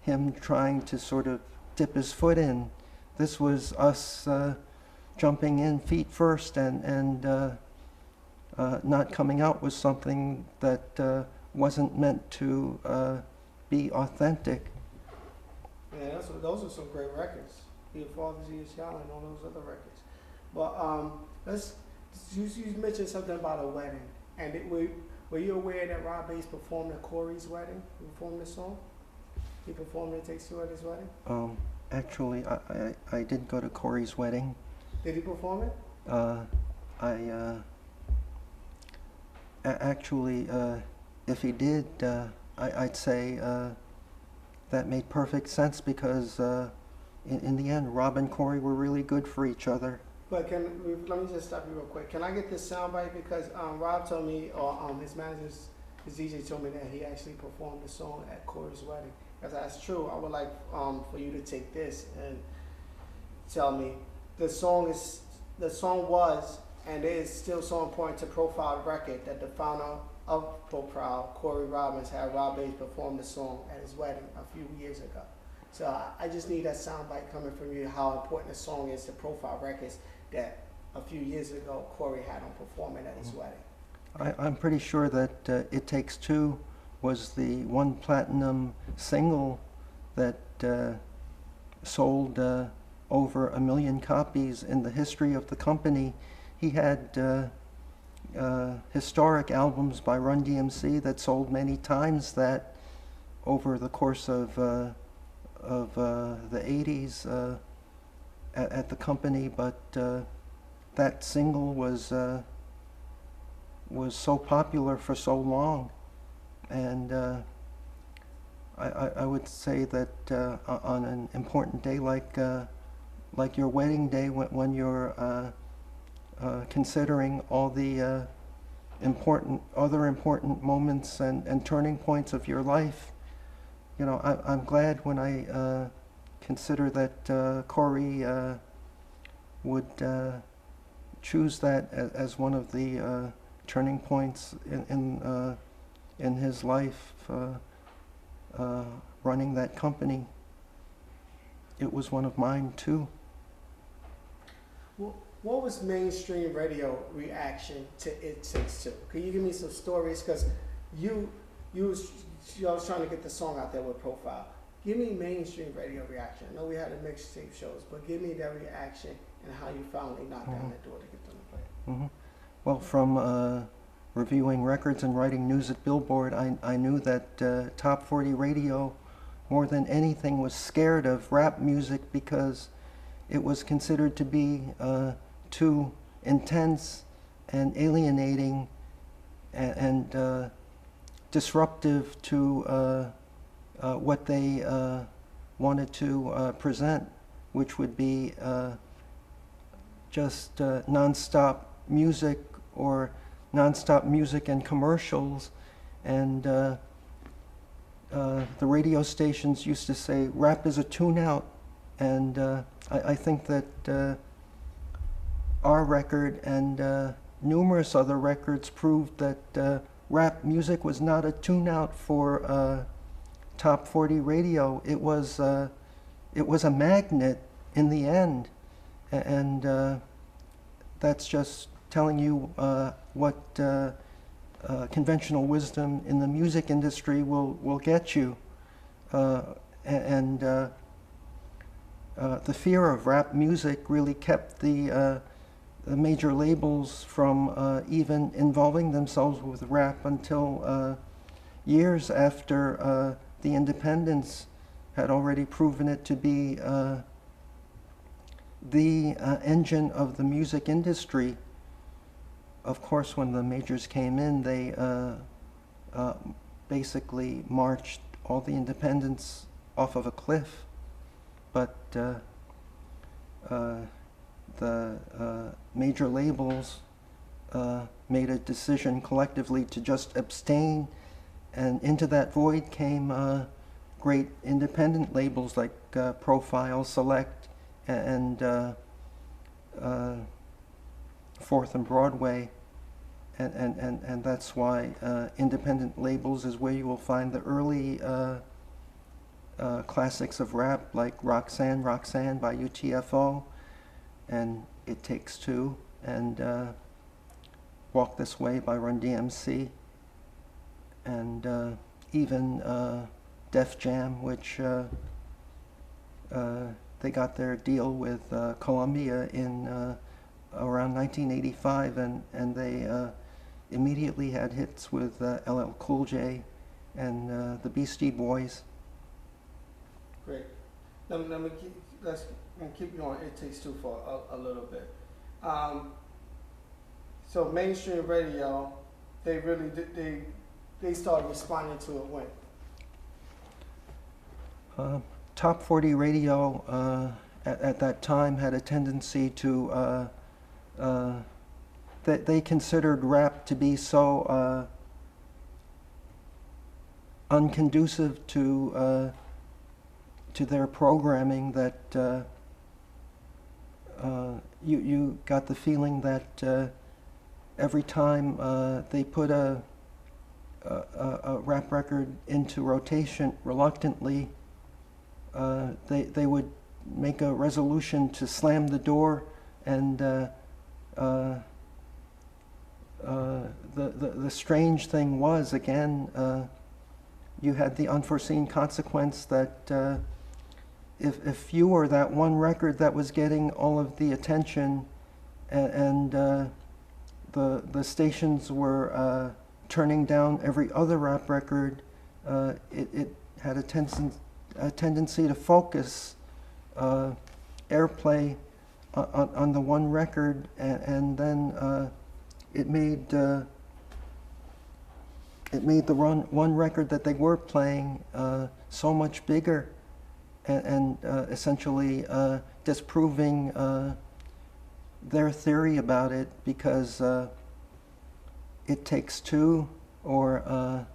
him trying to sort of dip his foot in. This was us jumping in feet first and not coming out with something that wasn't meant to be authentic. Yeah, those are some great records. Your Father's Years Young and all those other records. But you mentioned something about a wedding. And were you aware that Rob Bass performed at Corey's wedding? He performed this song? He performed It Takes Two at his wedding? Actually, I did go to Corey's wedding. Did he perform it? Actually, if he did, I'd say that made perfect sense because in the end, Rob and Corey were really good for each other. But let me just stop you real quick. Can I get this soundbite? Because Rob told me, or his DJ told me that he actually performed the song at Corey's wedding. If that's true, I would like for you to take this and tell me the song was and is still so important to Profile Record that the founder of Profile, Corey Robbins, had Rob Bass perform the song at his wedding a few years ago. So I just need that soundbite coming from you, how important the song is to Profile Records that a few years ago Corey had on performing at his wedding. I'm pretty sure that It Takes Two was the one platinum single that sold over 1 million copies in the history of the company. He had historic albums by Run DMC that sold many times that over the course of the 80s at the company, but that single was so popular for so long. And I would say that on an important day like your wedding day, when you're considering all the other important moments and turning points of your life, you know, I'm glad when I consider that Corey would choose that as one of the turning points in his life, running that company. It was one of mine too. Well, what was mainstream radio reaction to It Takes Two? Can you give me some stories? Because you was trying to get the song out there with Profile. Give me mainstream radio reaction. I know we had the mixtape shows, but give me that reaction and how you finally knocked down that door to get them to play. Well, from reviewing records and writing news at Billboard, I knew that Top 40 Radio, more than anything, was scared of rap music because it was considered to be too intense and alienating and disruptive to what they wanted to present. which would be just nonstop music or nonstop music and commercials. And the radio stations used to say, rap is a tune-out. And I think that our record and numerous other records proved that rap music was not a tune-out for top 40 radio. It was a magnet in the end, and that's just telling you what conventional wisdom in the music industry will get you, and the fear of rap music really kept the major labels from even involving themselves with rap until years after the independents had already proven it to be the engine of the music industry. Of course, when the majors came in, they basically marched all the independents off of a cliff. But the major labels made a decision collectively to just abstain, and into that void came great independent labels like Profile, Select, and Fourth and Broadway, and that's why independent labels is where you will find the early classics of rap like Roxanne by UTFO, and It Takes Two, and Walk This Way by Run DMC, and even Def Jam, which they got their deal with Columbia in around 1985, and they immediately had hits with LL Cool J and the Beastie Boys. Great. Let's keep going. It Takes Two for a little bit. So mainstream radio, they really did, they started responding to it when? Top 40 radio at that time had a tendency to that they considered rap to be so unconducive to their programming that you got the feeling that every time they put a rap record into rotation reluctantly, they would make a resolution to slam the door, and the strange thing was, again, you had the unforeseen consequence that if you were that one record that was getting all of the attention, and the stations were turning down every other rap record, it had a tendency to focus airplay on the one record, and then it made the one record that they were playing so much bigger, and essentially disproving their theory about it, because It Takes Two or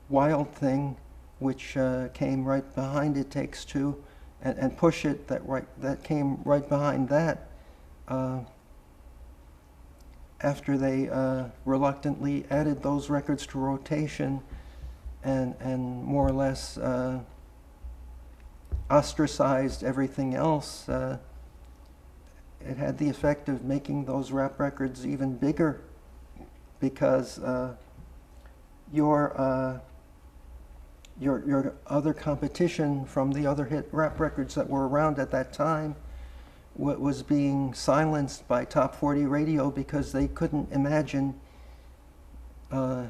Wild Thing, which came right behind It Takes Two, and Push It, that came right behind that, after they reluctantly added those records to rotation and more or less ostracized everything else. It had the effect of making those rap records even bigger, because your other competition from the other hit rap records that were around at that time was being silenced by Top 40 radio, because they couldn't imagine, I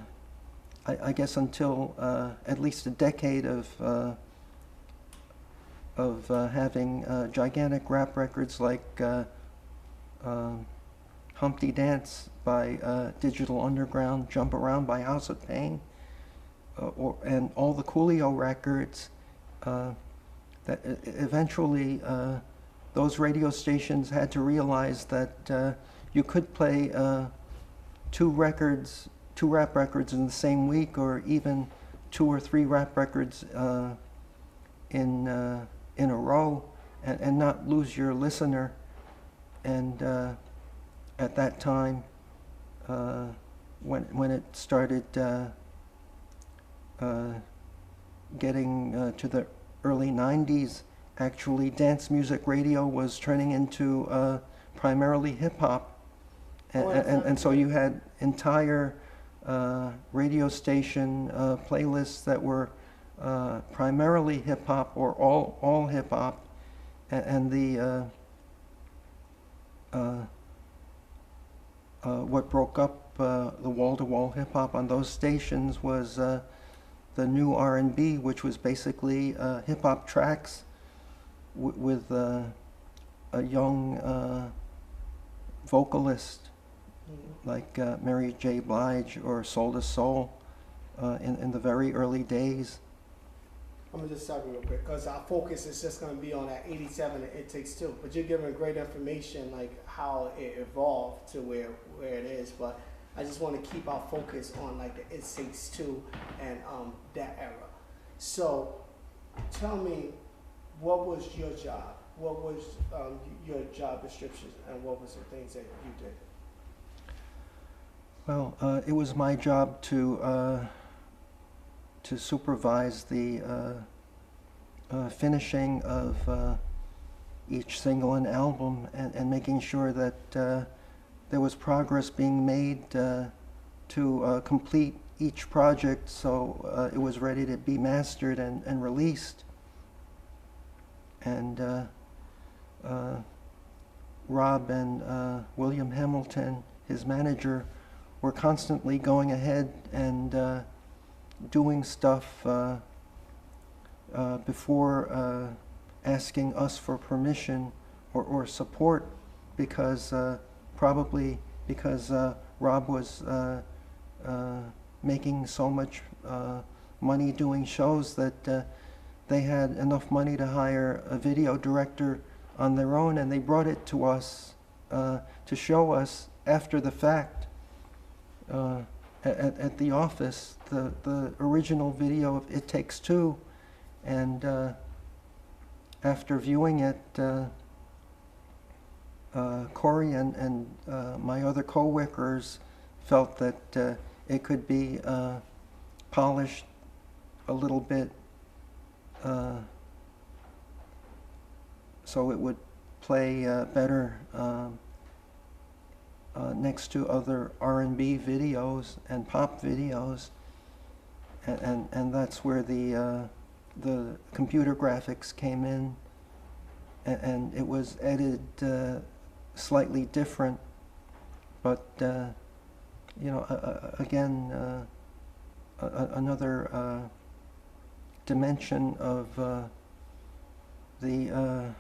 guess until at least a decade of having gigantic rap records like Humpty Dance by Digital Underground, Jump Around by House of Pain, and all the Coolio records that eventually those radio stations had to realize that you could play two rap records in the same week, or even 2 or 3 rap records in a row, and not lose your listener. And at that time, when it started getting to the early 90s, actually dance music radio was turning into primarily hip hop. And so you had entire radio station playlists that were primarily hip hop, or all hip hop, and the what broke up the wall-to-wall hip hop on those stations was the new R&B, which was basically hip hop tracks with a young vocalist like Mary J. Blige or Soul to Soul in the very early days. I'm gonna just stop you real quick, because our focus is just gonna be on that 87 and It Takes Two. But you're giving great information, like how it evolved to where it is. But I just want to keep our focus on like the It Takes Two and that era. So tell me, what was your job? What was your job description, and what was the things that you did? Well, it was my job to supervise the finishing of each single and album, and making sure that there was progress being made to complete each project, so it was ready to be mastered and released. And Rob and William Hamilton, his manager, were constantly going ahead and doing stuff before asking us for permission or support, because probably because Rob was making so much money doing shows that they had enough money to hire a video director on their own, and they brought it to us to show us after the fact at the office, the original video of It Takes Two. And after viewing it, Corey and my other co-workers felt that it could be polished a little bit so it would play better next to other R&B videos and pop videos, and that's where the computer graphics came in, and it was edited slightly different, but you know, again, another dimension of the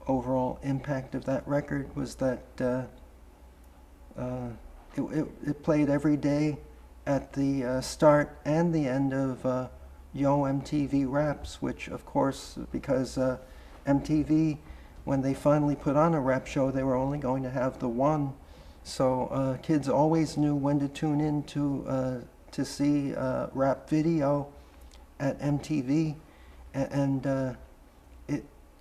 overall impact of that record was that it played every day at the start and the end of Yo MTV Raps, which of course, because MTV, when they finally put on a rap show, they were only going to have the one, so kids always knew when to tune in to see rap video at MTV, and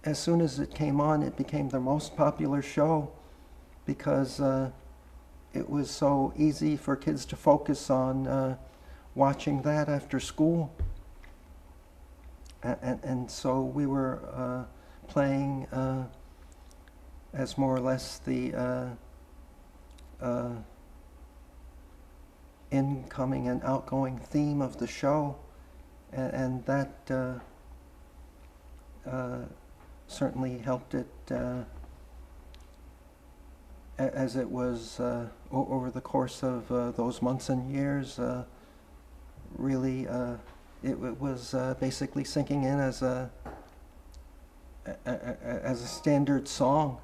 as soon as it came on, it became the most popular show, because it was so easy for kids to focus on watching that after school. And so we were playing as more or less the incoming and outgoing theme of the show, and that certainly helped it, as it was over the course of those months and years. Really, it was basically sinking in as a standard song.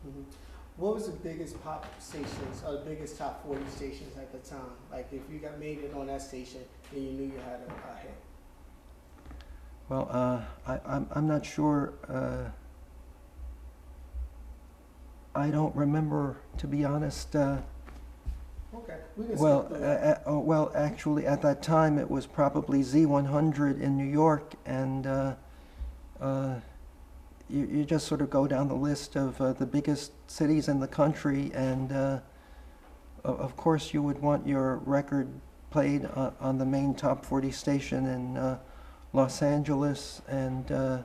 Mm-hmm. What was the biggest pop stations, or the biggest top 40 stations at the time? Like, if you got made it on that station, then you knew you had a hit. Well, I'm not sure. I don't remember, to be honest. Okay, we can Well, skip through that. well, actually, at that time, it was probably Z100 in New York, and you just sort of go down the list of the biggest cities in the country, and of course, you would want your record played on the main top 40 station in Los Angeles and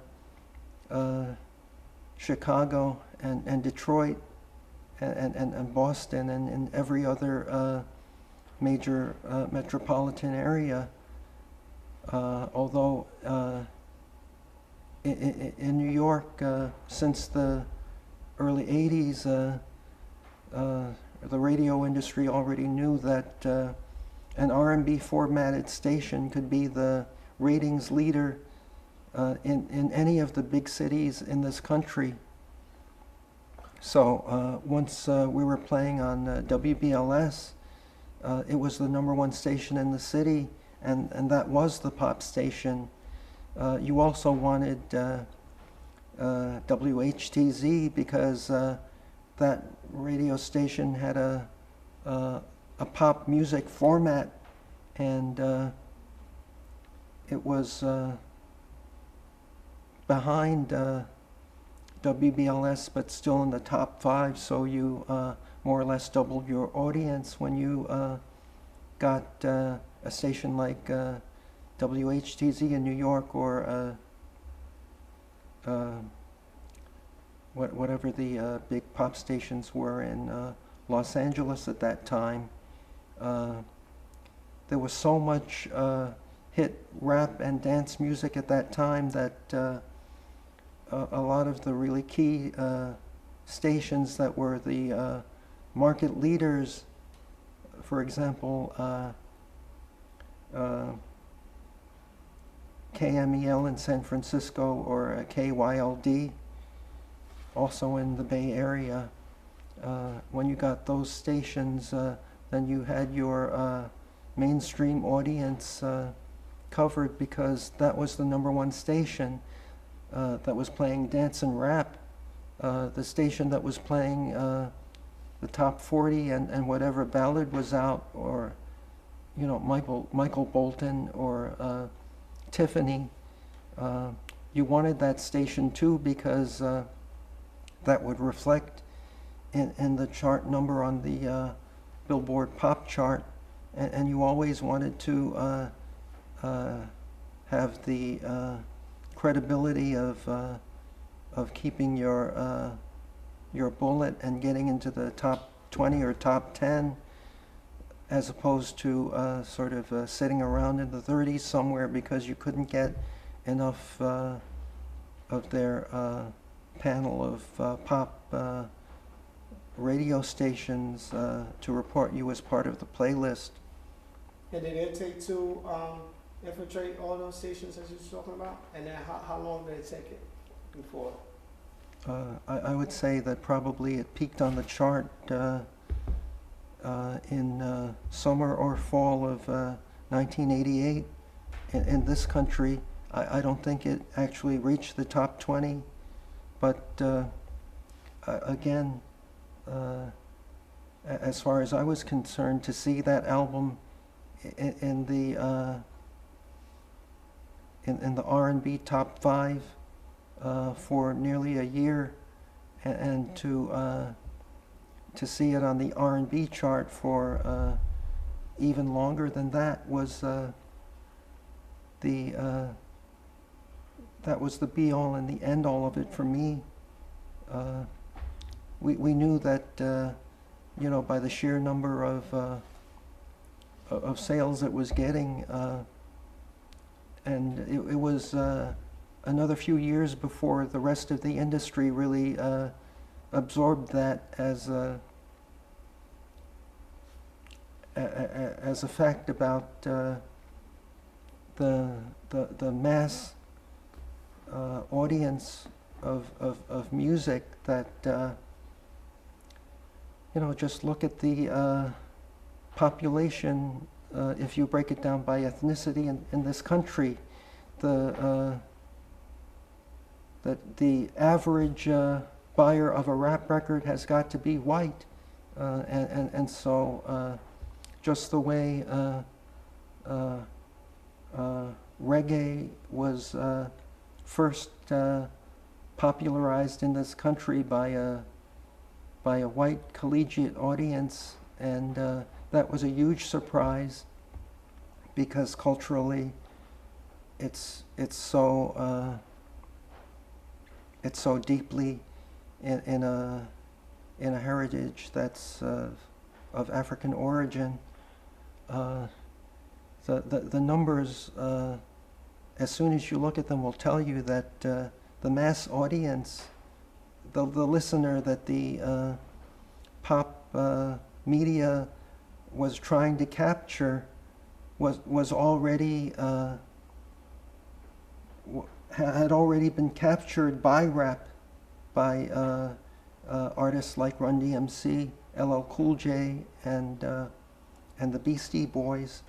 Chicago and Detroit and Boston and every other major metropolitan area. Although in New York, since the early 80s, the radio industry already knew that an R&B formatted station could be the ratings leader in any of the big cities in this country. So once we were playing on WBLS, it was the #1 station in the city, and that was the pop station. You also wanted WHTZ because that radio station had a pop music format, and it was behind WBLS, but still in the top 5, so you more or less doubled your audience when you got a station like WHTZ in New York or whatever the big pop stations were in Los Angeles at that time. There was so much hit rap and dance music at that time that a lot of the really key stations that were the market leaders, for example, KMEL in San Francisco or KYLD, also in the Bay Area. When you got those stations, then you had your mainstream audience covered because that was the #1 station that was playing dance and rap. The station that was playing the top 40 and whatever ballad was out, or you know, Michael Bolton or Tiffany. You wanted that station too because that would reflect in the chart number on the Billboard Pop chart, and you always wanted to have the credibility of keeping your bullet and getting into the top 20 or top 10, as opposed to sort of sitting around in the 30s somewhere because you couldn't get enough of their panel of pop radio stations to report you as part of the playlist. And did it take to infiltrate all those stations as you were talking about? And then how long did it take it before? I would say that probably it peaked on the chart in summer or fall of 1988 in this country. I don't think it actually reached the top 20, but again, as far as I was concerned, to see that album in the R&B top 5 for nearly a year, and to see it on the R&B chart for even longer than that was that was the be-all and the end-all of it for me. We knew that you know, by the sheer number of sales it was getting, and it was another few years before the rest of the industry really absorbed that as a fact about the mass audience of music, that you know, just look at the population. If you break it down by ethnicity in this country, the that the average buyer of a rap record has got to be white. And so just the way reggae was first popularized in this country by a white collegiate audience, and that was a huge surprise because culturally it's so deeply in a heritage that's of African origin. The numbers, as soon as you look at them, will tell you that the mass audience, the listener that the pop media was trying to capture was already had already been captured by rap, by artists like Run DMC, LL Cool J, and the Beastie Boys,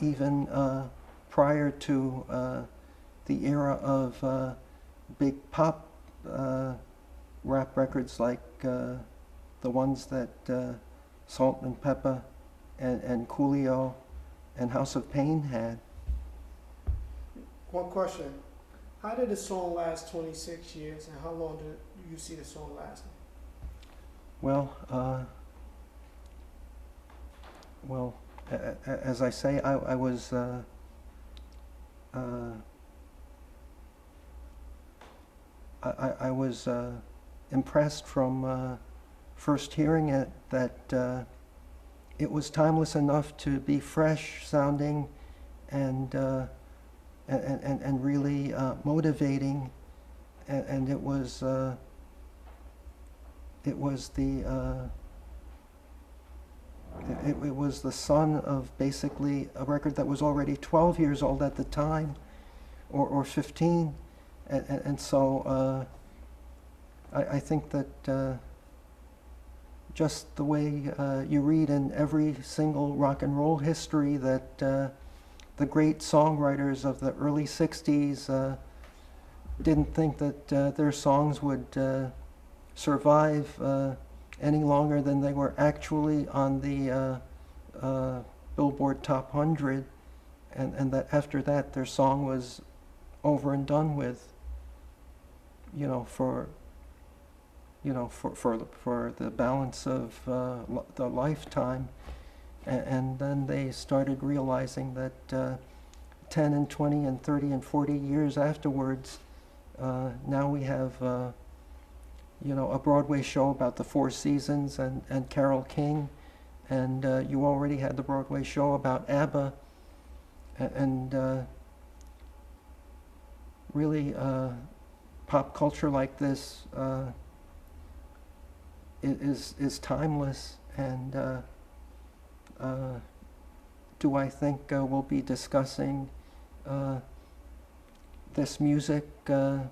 even prior to the era of big pop rap records like the ones that Salt and Pepper and Coolio and House of Pain had. One question. How did the song last 26 years, and how long do you see the song lasting? Well, as I say, I was I was impressed from first hearing it that it was timeless enough to be fresh sounding and really motivating, and it was the it was the son of basically a record that was already 12 years old at the time, or 15, and so I think that just the way you read in every single rock and roll history that the great songwriters of the early 60s didn't think that their songs would survive any longer than they were actually on the Billboard Top 100, and that after that their song was over and done with, for the balance of the lifetime. And then they started realizing that 10 and 20 and 30 and 40 years afterwards, now we have a Broadway show about the Four Seasons and Carole King, and you already had the Broadway show about ABBA, and really pop culture like this is timeless, and do I think we'll be discussing this music? I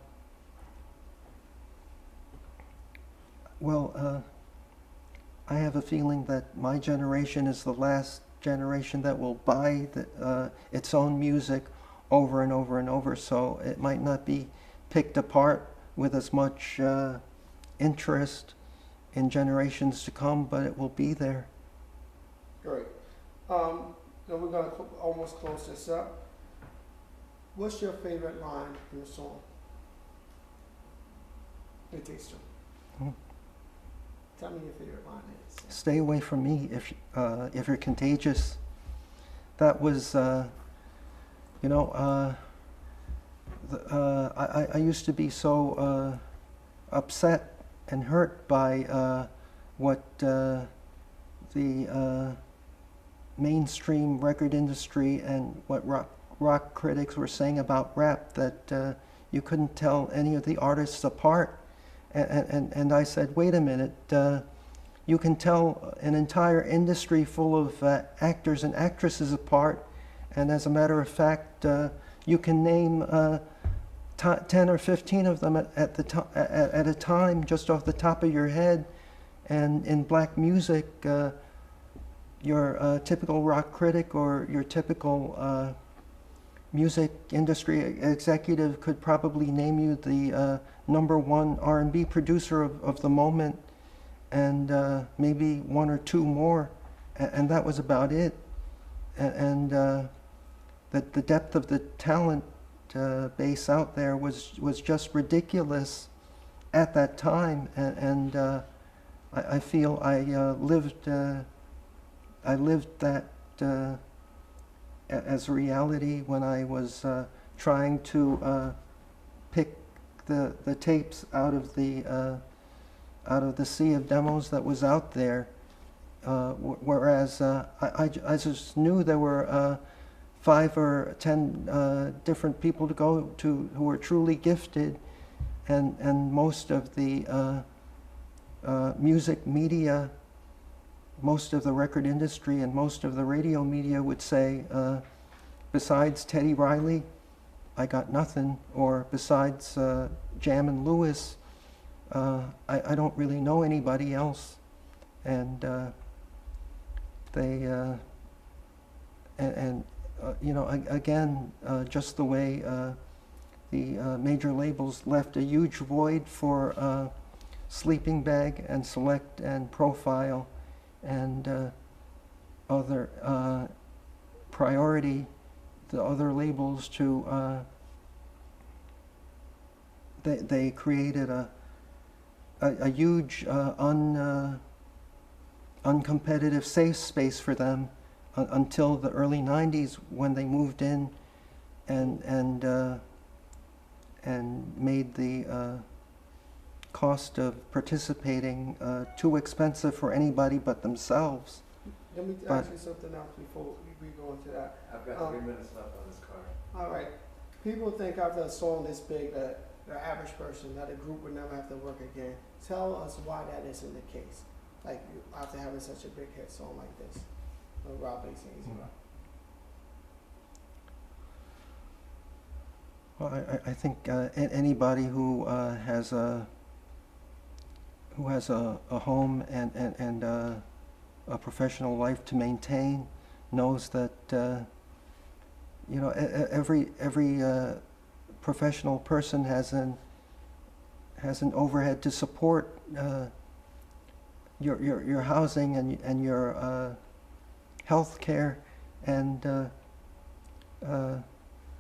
have a feeling that my generation is the last generation that will buy its own music over and over and over, so it might not be picked apart with as much interest in generations to come, but it will be there. Great. Now we're going to almost close this up. What's your favorite line in the song? It takes two. Tell me your favorite line is. Stay away from me if you're contagious. That was, I used to be so upset and hurt by what the mainstream record industry and what rock critics were saying about rap, that you couldn't tell any of the artists apart. And I said, wait a minute, you can tell an entire industry full of actors and actresses apart, and as a matter of fact, you can name 10 or 15 of them at a time, just off the top of your head. And in black music, your typical rock critic or your typical music industry executive could probably name you the #1 R&B producer of the moment, and maybe one or two more, and that was about it. And that the depth of the talent base out there was just ridiculous at that time, and I feel I lived that as a reality when I was trying to pick the tapes out of the sea of demos that was out there. Whereas I just knew there were 5 or 10 different people to go to who were truly gifted, and most of the music media, most of the record industry, and most of the radio media would say, besides Teddy Riley, I got nothing, or besides Jam and Lewis, I don't really know anybody else. And they again, just the way the major labels left a huge void for Sleeping Bag and Select and Profile and other Priority, the other labels to they created a huge uncompetitive safe space for them until the early 90s, when they moved in and made the cost of participating too expensive for anybody but themselves. Let me ask you something else before we go into that. I've got 3 minutes left on this card. All right. People think after a song this big that the average person, that a group would never have to work again. Tell us why that isn't the case. Like, after having such a big hit song like this, Rob Bass and Easy Rock. Well, I think anybody who has a home and a professional life to maintain knows that every professional person has an overhead to support your housing and your health care and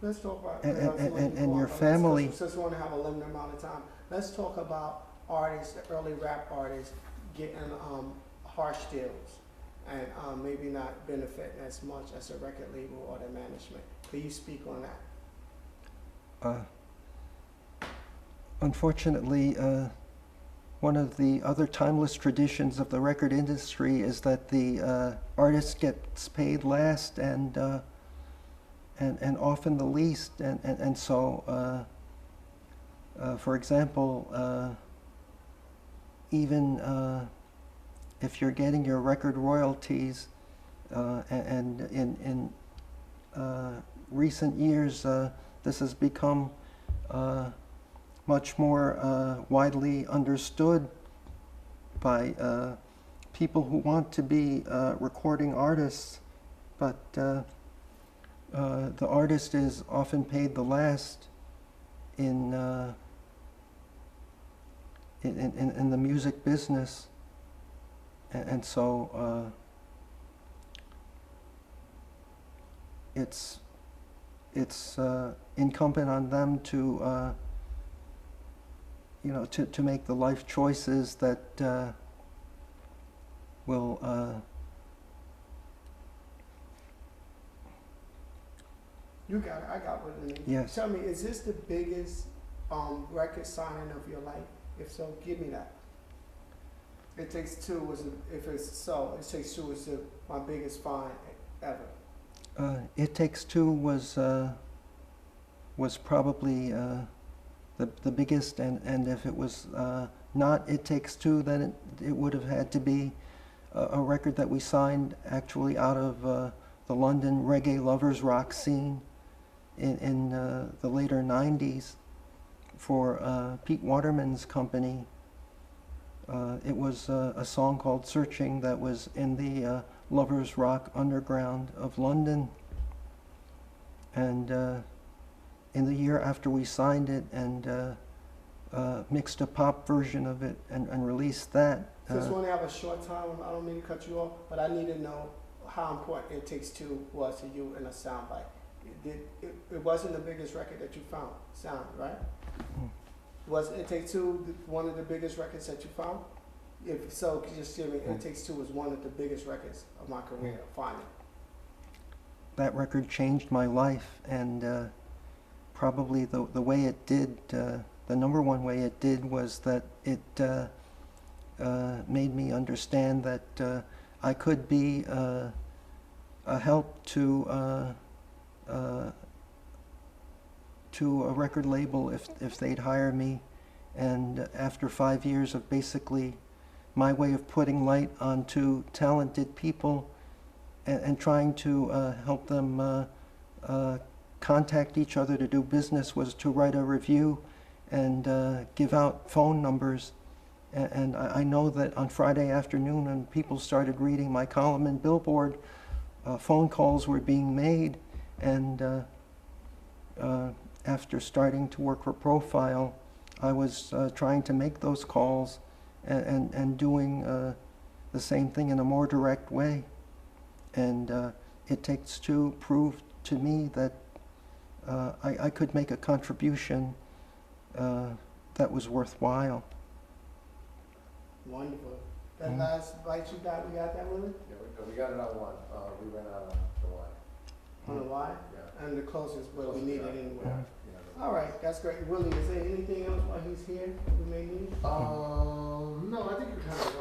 Let's talk about and your family. Since we want to have a limited amount of time, let's talk about artists, the early rap artists, getting harsh deals and maybe not benefiting as much as the record label or the management. Could you speak on that? Unfortunately, one of the other timeless traditions of the record industry is that the artist gets paid last and often the least, and so for example, even if you're getting your record royalties, and in recent years this has become much more widely understood by people who want to be recording artists, but the artist is often paid the last in the music business, and so it's incumbent on them to to make the life choices that will You got it. I got what it means. Yes. Tell me, is this the biggest record signing of your life? If so, give me that. It Takes Two was, if it's so, It Takes Two was my biggest find ever. It Takes Two was probably the biggest, and if it was not It Takes Two, then it would have had to be a record that we signed actually out of the London reggae lovers rock scene in the later 90s for Pete Waterman's company. It was a song called Searching that was in the lovers rock underground of London, And in the year after we signed it and mixed a pop version of it and released that. Since we only have a short time, I don't mean to cut you off, but I need to know how important It Takes Two was to you in a soundbite. It wasn't the biggest record that you found, right? Mm. Was It Takes Two one of the biggest records that you found? If so, could you just give me, It Takes Two was one of the biggest records of my career, finally. That record changed my life, and probably the way it did, the number one way it did was that it made me understand that I could be a help to a record label if they'd hire me. And after 5 years of basically my way of putting light onto talented people and trying to help them contact each other to do business was to write a review and give out phone numbers. And I know that on Friday afternoon when people started reading my column in Billboard, phone calls were being made. And after starting to work for Profile, I was trying to make those calls and doing the same thing in a more direct way. And It Takes Two proved to me that I could make a contribution that was worthwhile. Wonderful. That last bite you got, we got that, Willie? Yeah, we got it on one. We ran out of the one. On the line? Yeah. And the closest, but we need it anyway. Yeah. All right, that's great. Willie, is there anything else while he's here we may need? No, I think you kind of